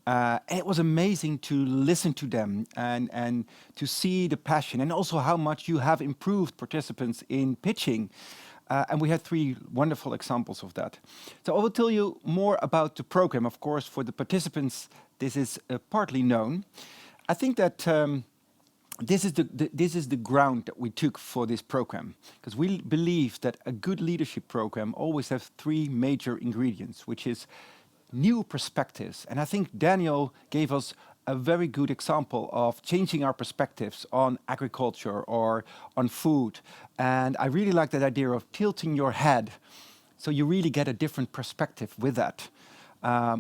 And it was amazing to listen to them and to see the passion, and also how much you have improved participants in pitching. And we had three wonderful examples of that. So I will tell you more about the program. Of course, for the participants, this is partly known. I think that this is the ground that we took for this program, because we believe that a good leadership program always has three major ingredients, which is new perspectives. And I think Daniel gave us a very good example of changing our perspectives on agriculture or on food. And I really like that idea of tilting your head so you really get a different perspective with that.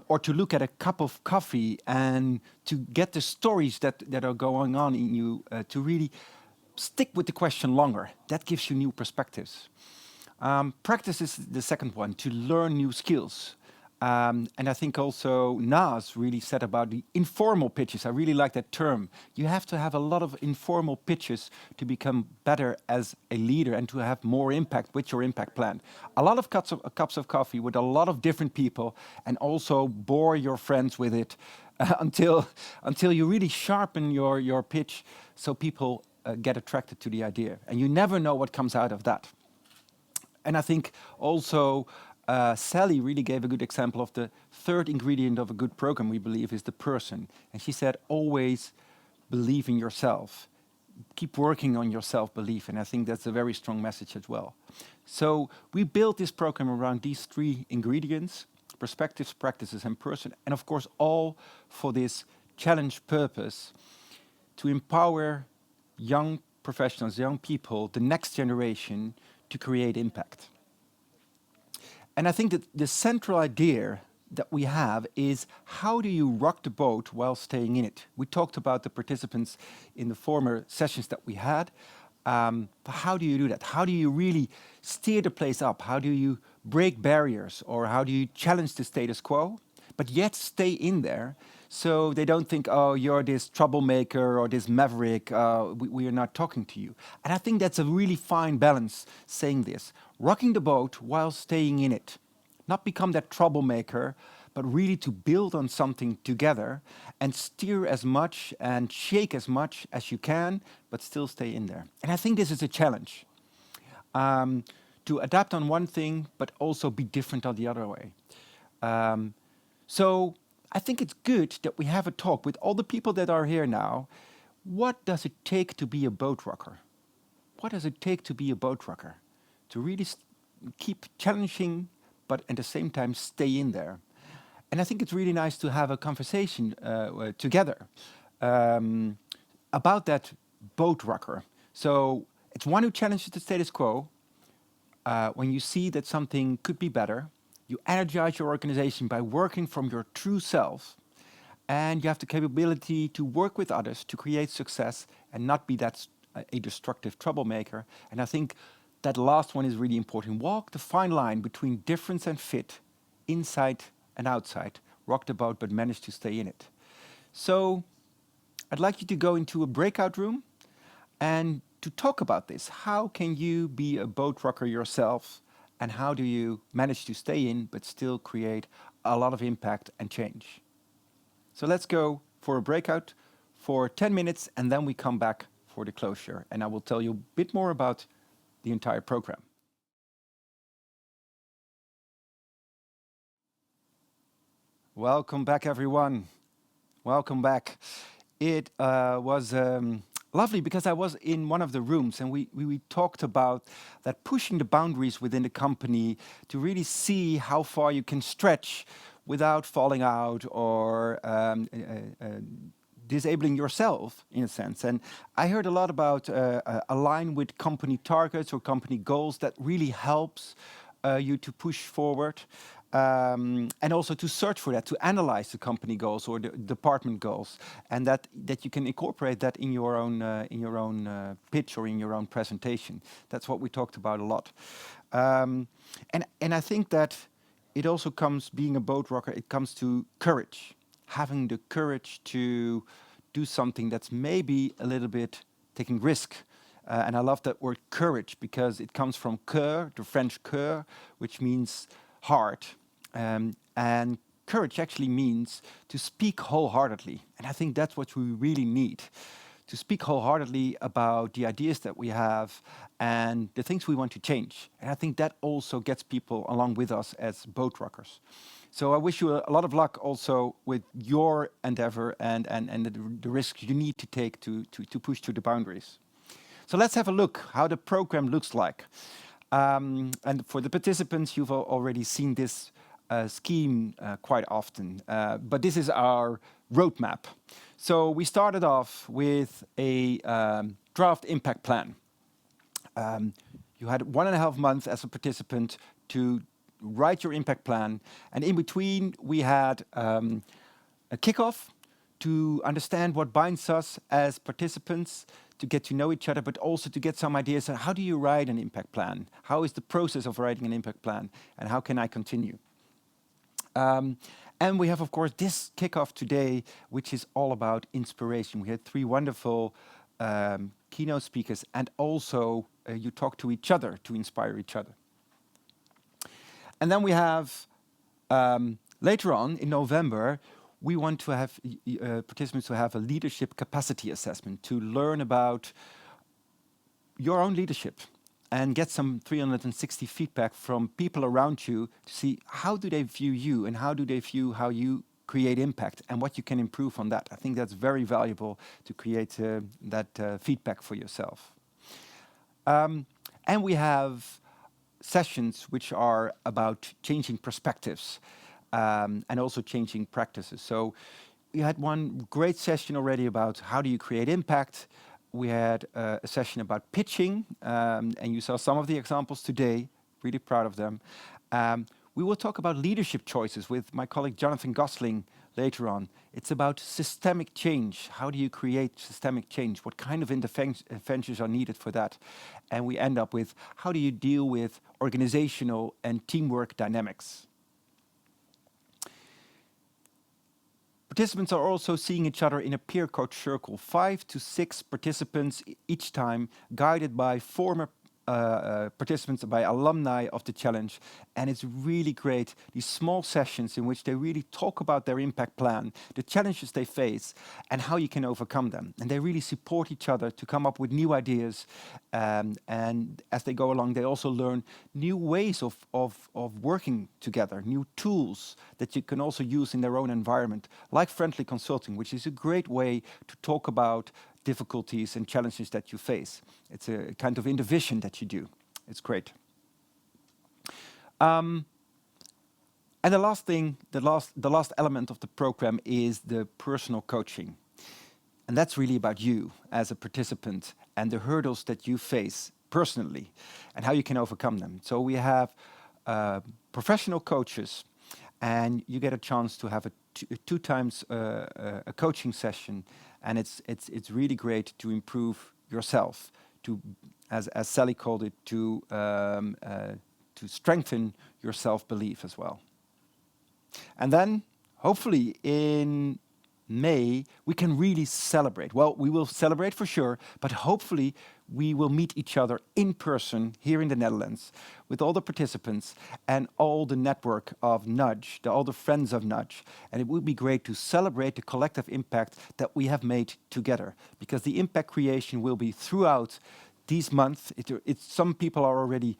Or to look at a cup of coffee and to get the stories that are going on in you, to really stick with the question longer. That gives you new perspectives. Practice is the second one, to learn new skills. And I think also Nas really said about the informal pitches. I really like that term. You have to have a lot of informal pitches to become better as a leader and to have more impact with your impact plan. A lot of cups of coffee with a lot of different people, and also bore your friends with it until you really sharpen your pitch so people get attracted to the idea. And you never know what comes out of that. And I think also Sally really gave a good example of the third ingredient of a good program, we believe, is the person. And she said, always believe in yourself. Keep working on your self-belief. And I think that's a very strong message as well. So we built this program around these three ingredients: perspectives, practices, and person. And of course, all for this challenge purpose to empower young professionals, young people, the next generation, to create impact. And I think that the central idea that we have is, how do you rock the boat while staying in it? We talked about the participants in the former sessions that we had. But how do you do that? How do you really steer the place up? How do you break barriers, or how do you challenge the status quo, but yet stay in there so they don't think, oh, you're this troublemaker or this maverick, we are not talking to you. And I think that's a really fine balance, saying this, rocking the boat while staying in it. Not become that troublemaker, but really to build on something together and steer as much and shake as much as you can, but still stay in there. And I think this is a challenge. To adapt on one thing, but also be different on the other way. So I think it's good that we have a talk with all the people that are here now. What does it take to be a boat rocker? What does it take to be a boat rocker? To really keep challenging, but at the same time stay in there. And I think it's really nice to have a conversation together about that boat rocker. So it's one who challenges the status quo. When you see that something could be better, you energize your organization by working from your true self, and you have the capability to work with others to create success and not be that a destructive troublemaker. And I think that last one is really important. Walk the fine line between difference and fit, inside and outside. Rock the boat, but manage to stay in it. So I'd like you to go into a breakout room and to talk about this. How can you be a boat rocker yourself? And how do you manage to stay in, but still create a lot of impact and change? So let's go for a breakout for 10 minutes, and then we come back for the closure. And I will tell you a bit more about the entire program. Welcome back, everyone. Welcome back. It was lovely because I was in one of the rooms, and we talked about that, pushing the boundaries within the company to really see how far you can stretch without falling out or disabling yourself, in a sense. And I heard a lot about align with company targets or company goals. That really helps you to push forward. And also to search for that, to analyze the company goals or the department goals, and that you can incorporate that in your own pitch or in your own presentation. That's what we talked about a lot. And I think that it also comes, being a boat rocker, it comes to courage, having the courage to do something that's maybe a little bit taking risk. And I love that word courage, because it comes from cœur, the French cœur, which means heart. And courage actually means to speak wholeheartedly. And I think that's what we really need, to speak wholeheartedly about the ideas that we have and the things we want to change. And I think that also gets people along with us as boat rockers. So I wish you a lot of luck also with your endeavor and the risks you need to take to push through the boundaries. So let's have a look how the program looks like. And for the participants, you've already seen this scheme quite often, but this is our roadmap. So we started off with a draft impact plan. You had 1.5 months as a participant to write your impact plan, and in between we had a kickoff to understand what binds us as participants, to get to know each other, but also to get some ideas on how do you write an impact plan? How is the process of writing an impact plan? And how can I continue? And we have, of course, this kickoff today, which is all about inspiration. We had 3 wonderful keynote speakers, and also you talk to each other to inspire each other. And then we have later on in November, we want to have participants to have a leadership capacity assessment to learn about your own leadership and get some 360 feedback from people around you to see how do they view you and how do they view how you create impact and what you can improve on that. I think that's very valuable to create that feedback for yourself. And we have sessions which are about changing perspectives and also changing practices. So we had one great session already about how do you create impact. We had a session about pitching, and you saw some of the examples today. Really proud of them. We will talk about leadership choices with my colleague Jonathan Gosling later on. It's about systemic change. How do you create systemic change? What kind of interventions are needed for that? And we end up with how do you deal with organizational and teamwork dynamics? Participants are also seeing each other in a peer coach circle, 5 to 6 participants each time, guided by former participants, by alumni of the challenge. And it's really great, these small sessions in which they really talk about their impact plan, the challenges they face, and how you can overcome them. And they really support each other to come up with new ideas. And as they go along, they also learn new ways of working together, new tools that you can also use in their own environment, like friendly consulting, which is a great way to talk about difficulties and challenges that you face. It's a kind of intervision that you do. It's great. And the last thing, the last element of the program is the personal coaching. And that's really about you as a participant and the hurdles that you face personally and how you can overcome them. So we have professional coaches, and you get a chance to have a 2 times a coaching session, and it's really great to improve yourself, to as Sally called it, to strengthen your self-belief as well. And then hopefully in May we can really celebrate. Well, we will celebrate for sure, but hopefully we will meet each other in person here in the Netherlands with all the participants and all the network of Nudge, all the friends of Nudge. And it would be great to celebrate the collective impact that we have made together, because the impact creation will be throughout these months. Some people are already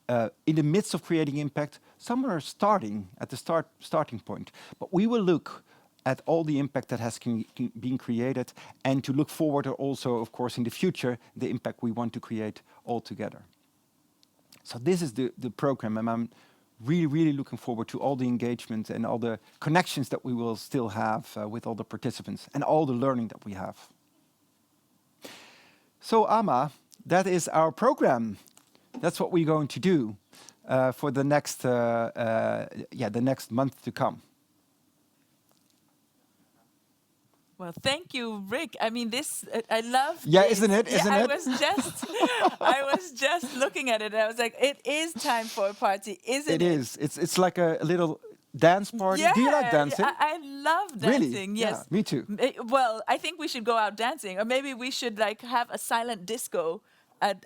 in the midst of creating impact. Some are starting at the starting point. But we will look at all the impact that has been created, and to look forward also, of course, in the future, the impact we want to create all together. So this is the program, and I'm really, really looking forward to all the engagement and all the connections that we will still have with all the participants and all the learning that we have. So Ama, that is our program. That's what we're going to do for the next month to come. Well, thank you, Rick. I mean, I love. Yeah, this. isn't it? Isn't it? I was just looking at it, and I was like, it is time for a party, isn't it? It is. It's like a little dance party. Yeah, Do you like dancing? I love dancing. Really? Yes, Yeah, me too. Well, I think we should go out dancing, or maybe we should like have a silent disco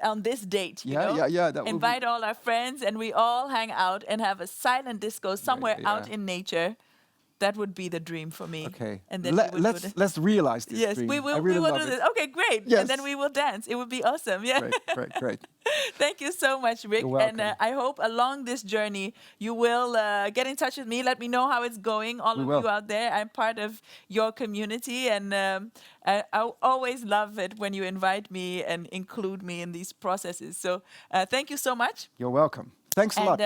on this date. You know? Yeah. That invite all our friends, and we all hang out and have a silent disco somewhere out Yeah. in nature. That would be the dream for me. Okay. And then let's realize this yes, dream. we will. I really we will love do it. this. Okay, great. Yes. And then we will dance. It would be awesome. Yeah. Great. Thank you so much, Rick. You're welcome. And I hope along this journey you will get in touch with me. Let me know how it's going. All We of will. you out there, I'm part of your community, and I always love it when you invite me and include me in these processes. So thank you so much. You're welcome. Thanks a lot.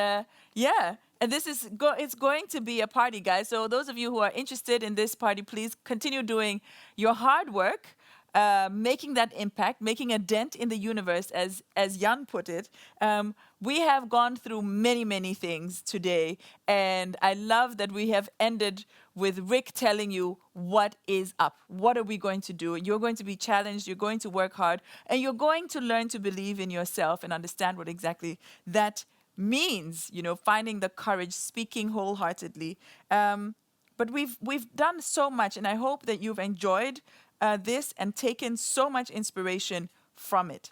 Yeah. And this is it's going to be a party, guys. So those of you who are interested in this party, please continue doing your hard work, making that impact, making a dent in the universe, as Jan put it. We have gone through many things today, and I love that we have ended with Rick telling you what is up. What are we going to do? You're going to be challenged. You're going to work hard, and you're going to learn to believe in yourself and understand what exactly that means, finding the courage, speaking wholeheartedly. But we've done so much, and I hope that you've enjoyed this and taken so much inspiration from it.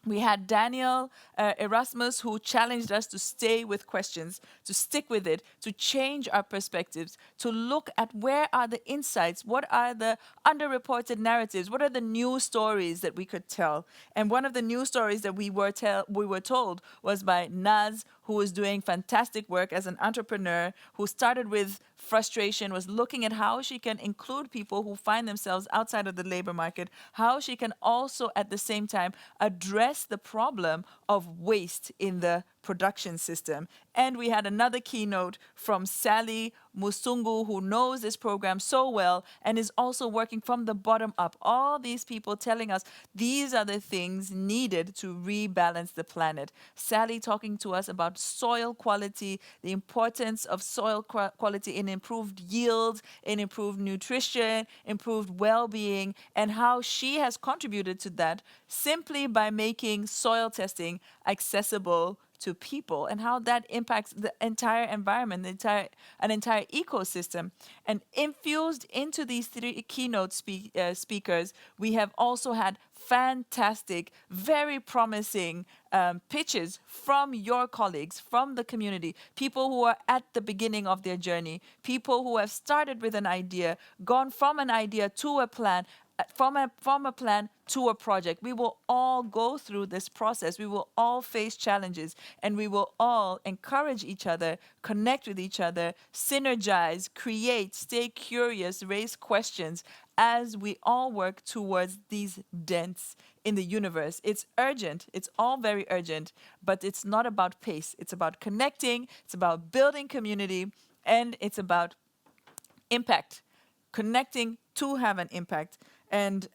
We had Daniel Erasmus, who challenged us to stay with questions, to stick with it, to change our perspectives, to look at where are the insights, what are the underreported narratives, what are the new stories that we could tell. And one of the new stories that we were told was by Naz, who was doing fantastic work as an entrepreneur, who started with frustration, was looking at how she can include people who find themselves outside of the labor market, how she can also at the same time address the problem of waste in the production system. And we had another keynote from Sally Musungu, who knows this program so well and is also working from the bottom up. All these people telling us these are the things needed to rebalance the planet. Sally talking to us about soil quality, the importance of soil quality in improved yield, in improved nutrition, improved well-being, and how she has contributed to that simply by making soil testing accessible to people, and how that impacts the entire environment, an entire ecosystem. And infused into these three keynote speakers, we have also had fantastic, very promising pitches from your colleagues, from the community, people who are at the beginning of their journey, people who have started with an idea, gone from an idea to a plan, from a plan to a project. We will all go through this process. We will all face challenges, and we will all encourage each other, connect with each other, synergize, create, stay curious, raise questions as we all work towards these dents in the universe. It's urgent. It's all very urgent, but it's not about pace. It's about connecting. It's about building community, and it's about impact, connecting to have an impact. And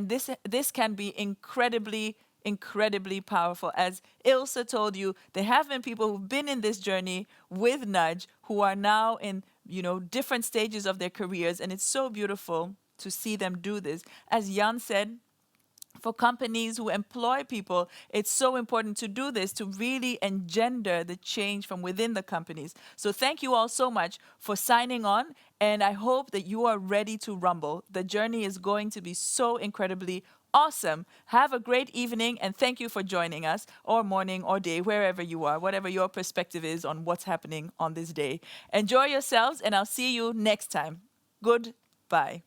this can be incredibly powerful. As Ilse told you, there have been people who've been in this journey with Nudge who are now in different stages of their careers, and it's so beautiful to see them do this. As Jan said, for companies who employ people, it's so important to do this, to really engender the change from within the companies. So thank you all so much for signing on, and I hope that you are ready to rumble. The journey is going to be so incredibly awesome. Have a great evening, and thank you for joining us, or morning or day, wherever you are, whatever your perspective is on what's happening on this day. Enjoy yourselves, and I'll see you next time. Goodbye.